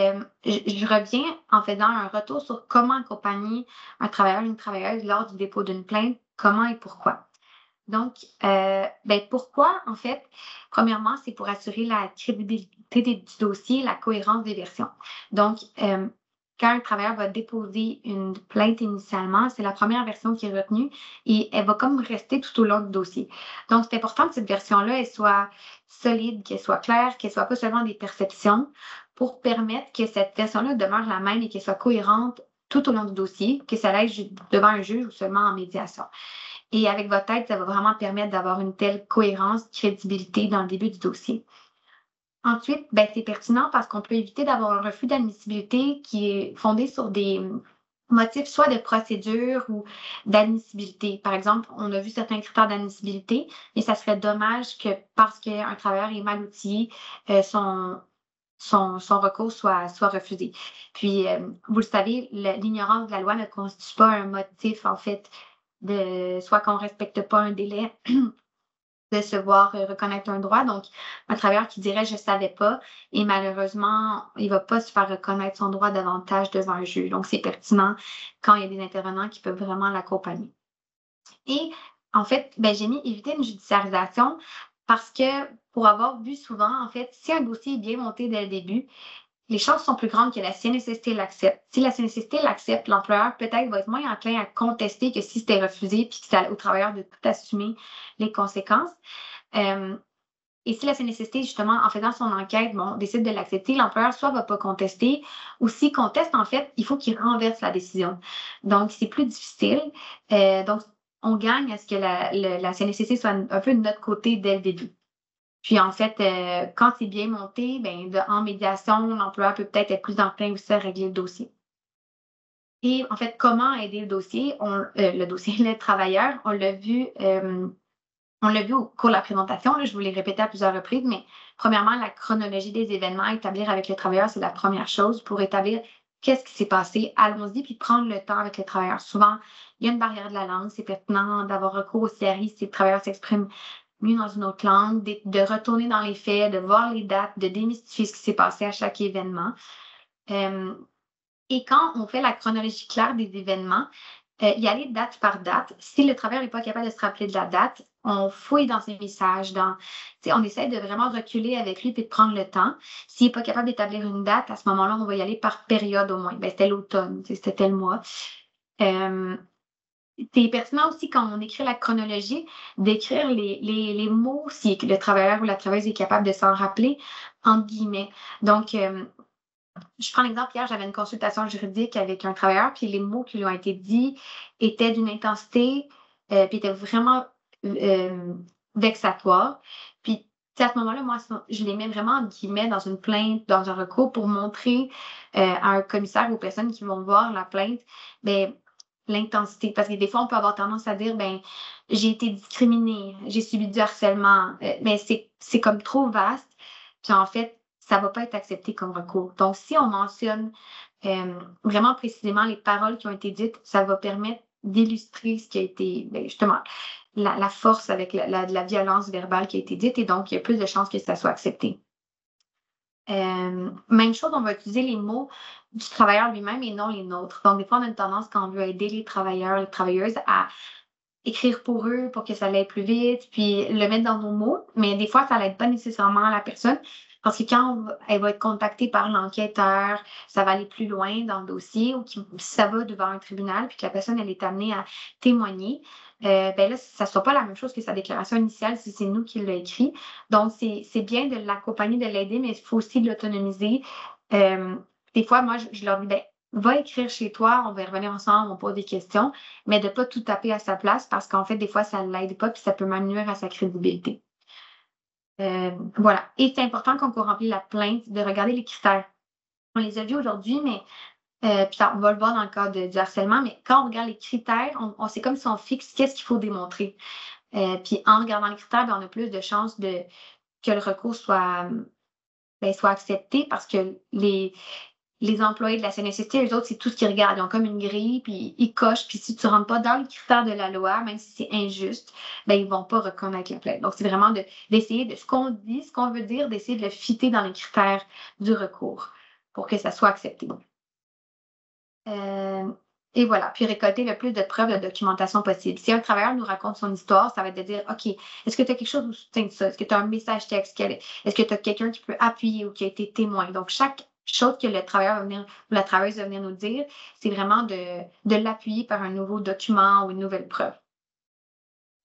S1: je reviens en faisant un retour sur comment accompagner un travailleur ou une travailleuse lors du dépôt d'une plainte, comment et pourquoi. Donc, pourquoi, en fait? Premièrement, c'est pour assurer la crédibilité du dossier, la cohérence des versions. Donc, quand un travailleur va déposer une plainte initialement, c'est la première version qui est retenue et elle va comme rester tout au long du dossier. Donc, c'est important que cette version-là, elle soit solide, qu'elle soit claire, qu'elle soit pas seulement des perceptions pour permettre que cette version-là demeure la même et qu'elle soit cohérente tout au long du dossier, que ça aille devant un juge ou seulement en médiation. Et avec votre aide, ça va vraiment permettre d'avoir une telle cohérence, crédibilité dans le début du dossier. Ensuite, c'est pertinent parce qu'on peut éviter d'avoir un refus d'admissibilité qui est fondé sur des motifs soit de procédure ou d'admissibilité. Par exemple, on a vu certains critères d'admissibilité et ça serait dommage que parce qu'un travailleur est mal outillé, son recours soit refusé. Puis, vous le savez, l'ignorance de la loi ne constitue pas un motif, en fait, soit qu'on ne respecte pas un délai de se voir reconnaître un droit. Donc, un travailleur qui dirait je ne savais pas et malheureusement, il ne va pas se faire reconnaître son droit davantage devant un juge. Donc, c'est pertinent quand il y a des intervenants qui peuvent vraiment l'accompagner. Et en fait, j'ai mis éviter une judiciarisation parce que pour avoir vu souvent, en fait, si un dossier est bien monté dès le début, les chances sont plus grandes que la CNSST l'accepte. Si la CNSST l'accepte, l'employeur peut-être va être moins enclin à contester que si c'était refusé puis que c'est au travailleur de tout assumer les conséquences. Et si la CNSST, justement, en faisant son enquête, décide de l'accepter, l'employeur soit va pas contester ou s'il conteste, en fait, il faut qu'il renverse la décision. Donc, c'est plus difficile. Donc, on gagne à ce que la CNSST soit un peu de notre côté dès le début. Puis en fait, quand c'est bien monté, en médiation, l'employeur peut peut-être être plus enclin aussi à régler le dossier. Et en fait, comment aider le dossier? Le travailleur, on l'a vu au cours de la présentation, là, je vous l'ai répété à plusieurs reprises, mais premièrement, la chronologie des événements à établir avec le travailleur, c'est la première chose pour établir qu'est-ce qui s'est passé, allons-y, puis prendre le temps avec le travailleur. Souvent, il y a une barrière de la langue, c'est pertinent d'avoir recours au CRI si le travailleur s'exprime mieux dans une autre langue, de retourner dans les faits, de voir les dates, de démystifier ce qui s'est passé à chaque événement. Et quand on fait la chronologie claire des événements, y aller date par date. Si le travailleur n'est pas capable de se rappeler de la date, on fouille dans ses messages, on essaie de vraiment reculer avec lui et de prendre le temps. S'il n'est pas capable d'établir une date, à ce moment-là, on va y aller par période au moins. Ben, c'était l'automne, c'était tel mois. C'est pertinent aussi quand on écrit la chronologie d'écrire les mots si le travailleur ou la travailleuse est capable de s'en rappeler, entre guillemets. Donc, je prends l'exemple, hier, j'avais une consultation juridique avec un travailleur, puis les mots qui lui ont été dits étaient d'une intensité, puis étaient vraiment vexatoires. Puis, à ce moment-là, moi, je les mets vraiment en guillemets dans une plainte, dans un recours pour montrer à un commissaire aux personnes qui vont voir la plainte, ben, l'intensité. Parce que des fois, on peut avoir tendance à dire, ben, j'ai été discriminée, j'ai subi du harcèlement, mais c'est comme trop vaste. Puis en fait, ça ne va pas être accepté comme recours. Donc, si on mentionne vraiment précisément les paroles qui ont été dites, ça va permettre d'illustrer ce qui a été, justement, la force avec la violence verbale qui a été dite, et donc, il y a plus de chances que ça soit accepté. Même chose, on va utiliser les mots du travailleur lui-même et non les nôtres. Donc, des fois, on a une tendance, quand on veut aider les travailleurs, les travailleuses, à écrire pour eux pour que ça aille plus vite, puis le mettre dans nos mots, mais des fois, ça n'aide pas nécessairement la personne, parce que quand elle va être contactée par l'enquêteur, ça va aller plus loin dans le dossier, ou si ça va devant un tribunal, puis que la personne, elle est amenée à témoigner, ben là, ça ne sera pas la même chose que sa déclaration initiale si c'est nous qui l'a écrit. Donc, c'est bien de l'accompagner, de l'aider, mais il faut aussi l'autonomiser. Des fois, moi, je leur dis, ben, va écrire chez toi, on va y revenir ensemble, on pose des questions, mais de ne pas tout taper à sa place parce qu'en fait, des fois, ça ne l'aide pas puis ça peut même nuire à sa crédibilité. Voilà. Et c'est important quand on remplit la plainte de regarder les critères. On les a vus aujourd'hui, mais puis on va le voir dans le cadre du harcèlement, mais quand on regarde les critères, on c'est comme si on fixe qu'est-ce qu'il faut démontrer. Puis en regardant les critères, ben, on a plus de chances que le recours soit accepté parce que les employés de la CNSST, eux autres, c'est tout ce qu'ils regardent. Ils ont comme une grille, puis ils cochent. Puis si tu ne rentres pas dans les critères de la loi, même si c'est injuste, ben, ils ne vont pas reconnaître la plainte. Donc, c'est vraiment d'essayer de ce qu'on dit, ce qu'on veut dire, d'essayer de le fitter dans les critères du recours pour que ça soit accepté. Et voilà, puis récolter le plus de preuves de documentation possible. Si un travailleur nous raconte son histoire, ça va être de dire, OK, est-ce que tu as quelque chose où soutient ça? Est-ce que tu as un message texte? Est-ce que tu as quelqu'un qui peut appuyer ou qui a été témoin? Donc, chaque chose que le travailleur va venir ou la travailleuse va venir nous dire, c'est vraiment de l'appuyer par un nouveau document ou une nouvelle preuve.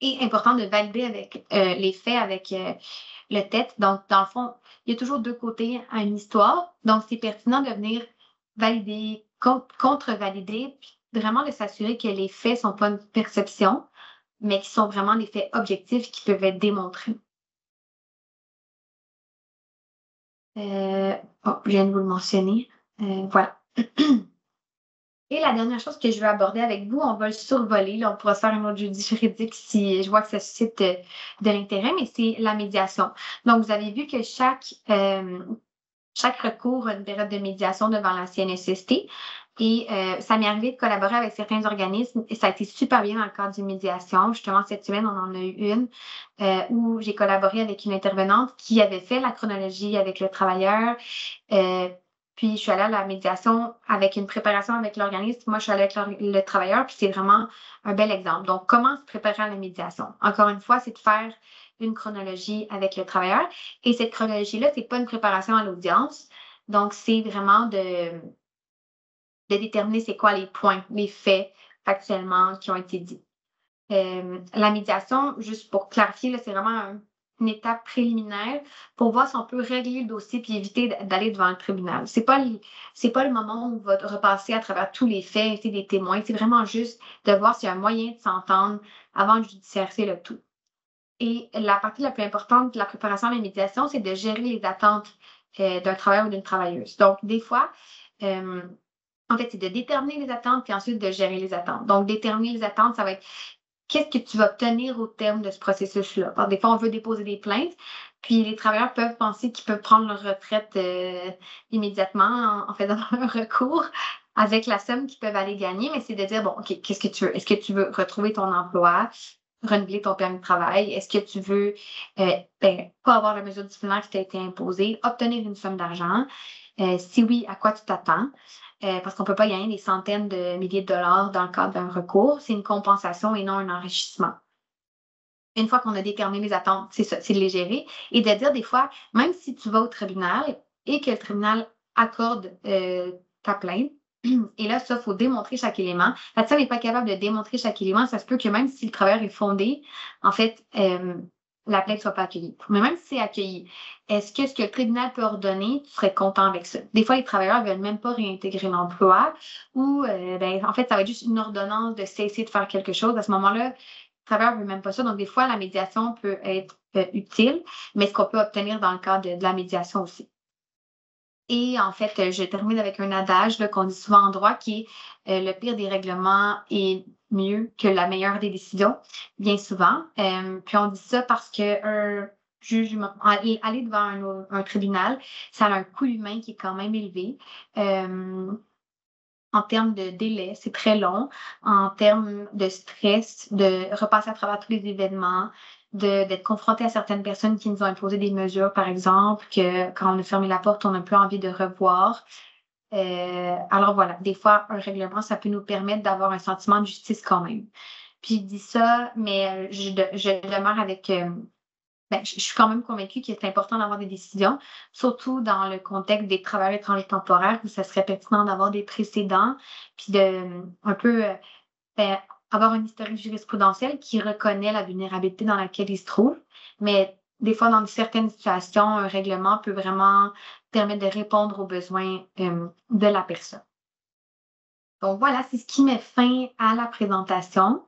S1: Et important de valider avec les faits avec le tête. Donc, dans le fond, il y a toujours deux côtés à une histoire. Donc, c'est pertinent de venir valider, contre-valider, puis vraiment de s'assurer que les faits ne sont pas une perception, mais qui sont vraiment des faits objectifs qui peuvent être démontrés. Je viens de vous le mentionner. Voilà. Et la dernière chose que je veux aborder avec vous, on va le survoler. Là, on pourra se faire un autre jeudi juridique si je vois que ça suscite de l'intérêt, mais c'est la médiation. Donc, vous avez vu que chaque recours a une période de médiation devant la CNSST. Et ça m'est arrivé de collaborer avec certains organismes et ça a été super bien dans le cadre d'une médiation. Justement, cette semaine, on en a eu une où j'ai collaboré avec une intervenante qui avait fait la chronologie avec le travailleur. Puis, je suis allée à la médiation avec une préparation avec l'organisme. Moi, je suis allée avec le travailleur, puis c'est vraiment un bel exemple. Donc, comment se préparer à la médiation? Encore une fois, c'est de faire une chronologie avec le travailleur. Et cette chronologie-là, c'est pas une préparation à l'audience. Donc, c'est vraiment de déterminer c'est quoi les points, les faits factuellement qui ont été dits. La médiation, juste pour clarifier, là, c'est vraiment une étape préliminaire pour voir si on peut régler le dossier puis éviter d'aller devant le tribunal. C'est pas le moment où on va repasser à travers tous les faits, inviter des témoins. C'est vraiment juste de voir s'il y a un moyen de s'entendre avant de judiciariser le tout. Et la partie la plus importante de la préparation à la médiation, c'est de gérer les attentes d'un travailleur ou d'une travailleuse. Donc, des fois, en fait, c'est de déterminer les attentes puis ensuite de gérer les attentes. Donc, déterminer les attentes, ça va être qu'est-ce que tu vas obtenir au terme de ce processus-là. Des fois, on veut déposer des plaintes, Puis les travailleurs peuvent penser qu'ils peuvent prendre leur retraite immédiatement en faisant un recours avec la somme qu'ils peuvent aller gagner, mais c'est de dire, bon, OK, qu'est-ce que tu veux? Est-ce que tu veux retrouver ton emploi, renouveler ton permis de travail? Est-ce que tu veux pas avoir la mesure disciplinaire qui t'a été imposée, obtenir une somme d'argent? Si oui, à quoi tu t'attends? Parce qu'on ne peut pas gagner des centaines de milliers de dollars dans le cadre d'un recours. C'est une compensation et non un enrichissement. Une fois qu'on a déterminé les attentes, c'est ça, c'est de les gérer et de dire des fois, même si tu vas au tribunal et que le tribunal accorde ta plainte, et là, ça, il faut démontrer chaque élément. La TSA n'est pas capable de démontrer chaque élément. Ça se peut que même si le travailleur est fondé, en fait, la plainte ne soit pas accueillie. Mais même si c'est accueilli, est-ce que ce que le tribunal peut ordonner, tu serais content avec ça? Des fois, les travailleurs ne veulent même pas réintégrer l'emploi ou, en fait, ça va être juste une ordonnance de cesser de faire quelque chose. À ce moment-là, le travailleur ne veut même pas ça. Donc, des fois, la médiation peut être utile, mais ce qu'on peut obtenir dans le cadre de la médiation aussi. Et en fait, je termine avec un adage là, qu'on dit souvent en droit qui est le pire des règlements est mieux que la meilleure des décisions, bien souvent. Puis on dit ça parce qu'un jugement, aller devant un tribunal, ça a un coût humain qui est quand même élevé. En termes de délai, c'est très long. En termes de stress, de repasser à travers tous les événements, d'être confronté à certaines personnes qui nous ont imposé des mesures, par exemple, que quand on a fermé la porte, on n'a plus envie de revoir. Alors voilà, des fois, un règlement, ça peut nous permettre d'avoir un sentiment de justice quand même. Puis je dis ça, mais je demeure avec je suis quand même convaincue que c'est important d'avoir des décisions, surtout dans le contexte des travailleurs étrangers temporaires où ça serait pertinent d'avoir des précédents, puis de un peu ben, avoir un historique jurisprudentiel qui reconnaît la vulnérabilité dans laquelle ils se trouvent. Mais des fois, dans certaines situations, un règlement peut vraiment permettre de répondre aux besoins de la personne. Donc voilà, c'est ce qui met fin à la présentation.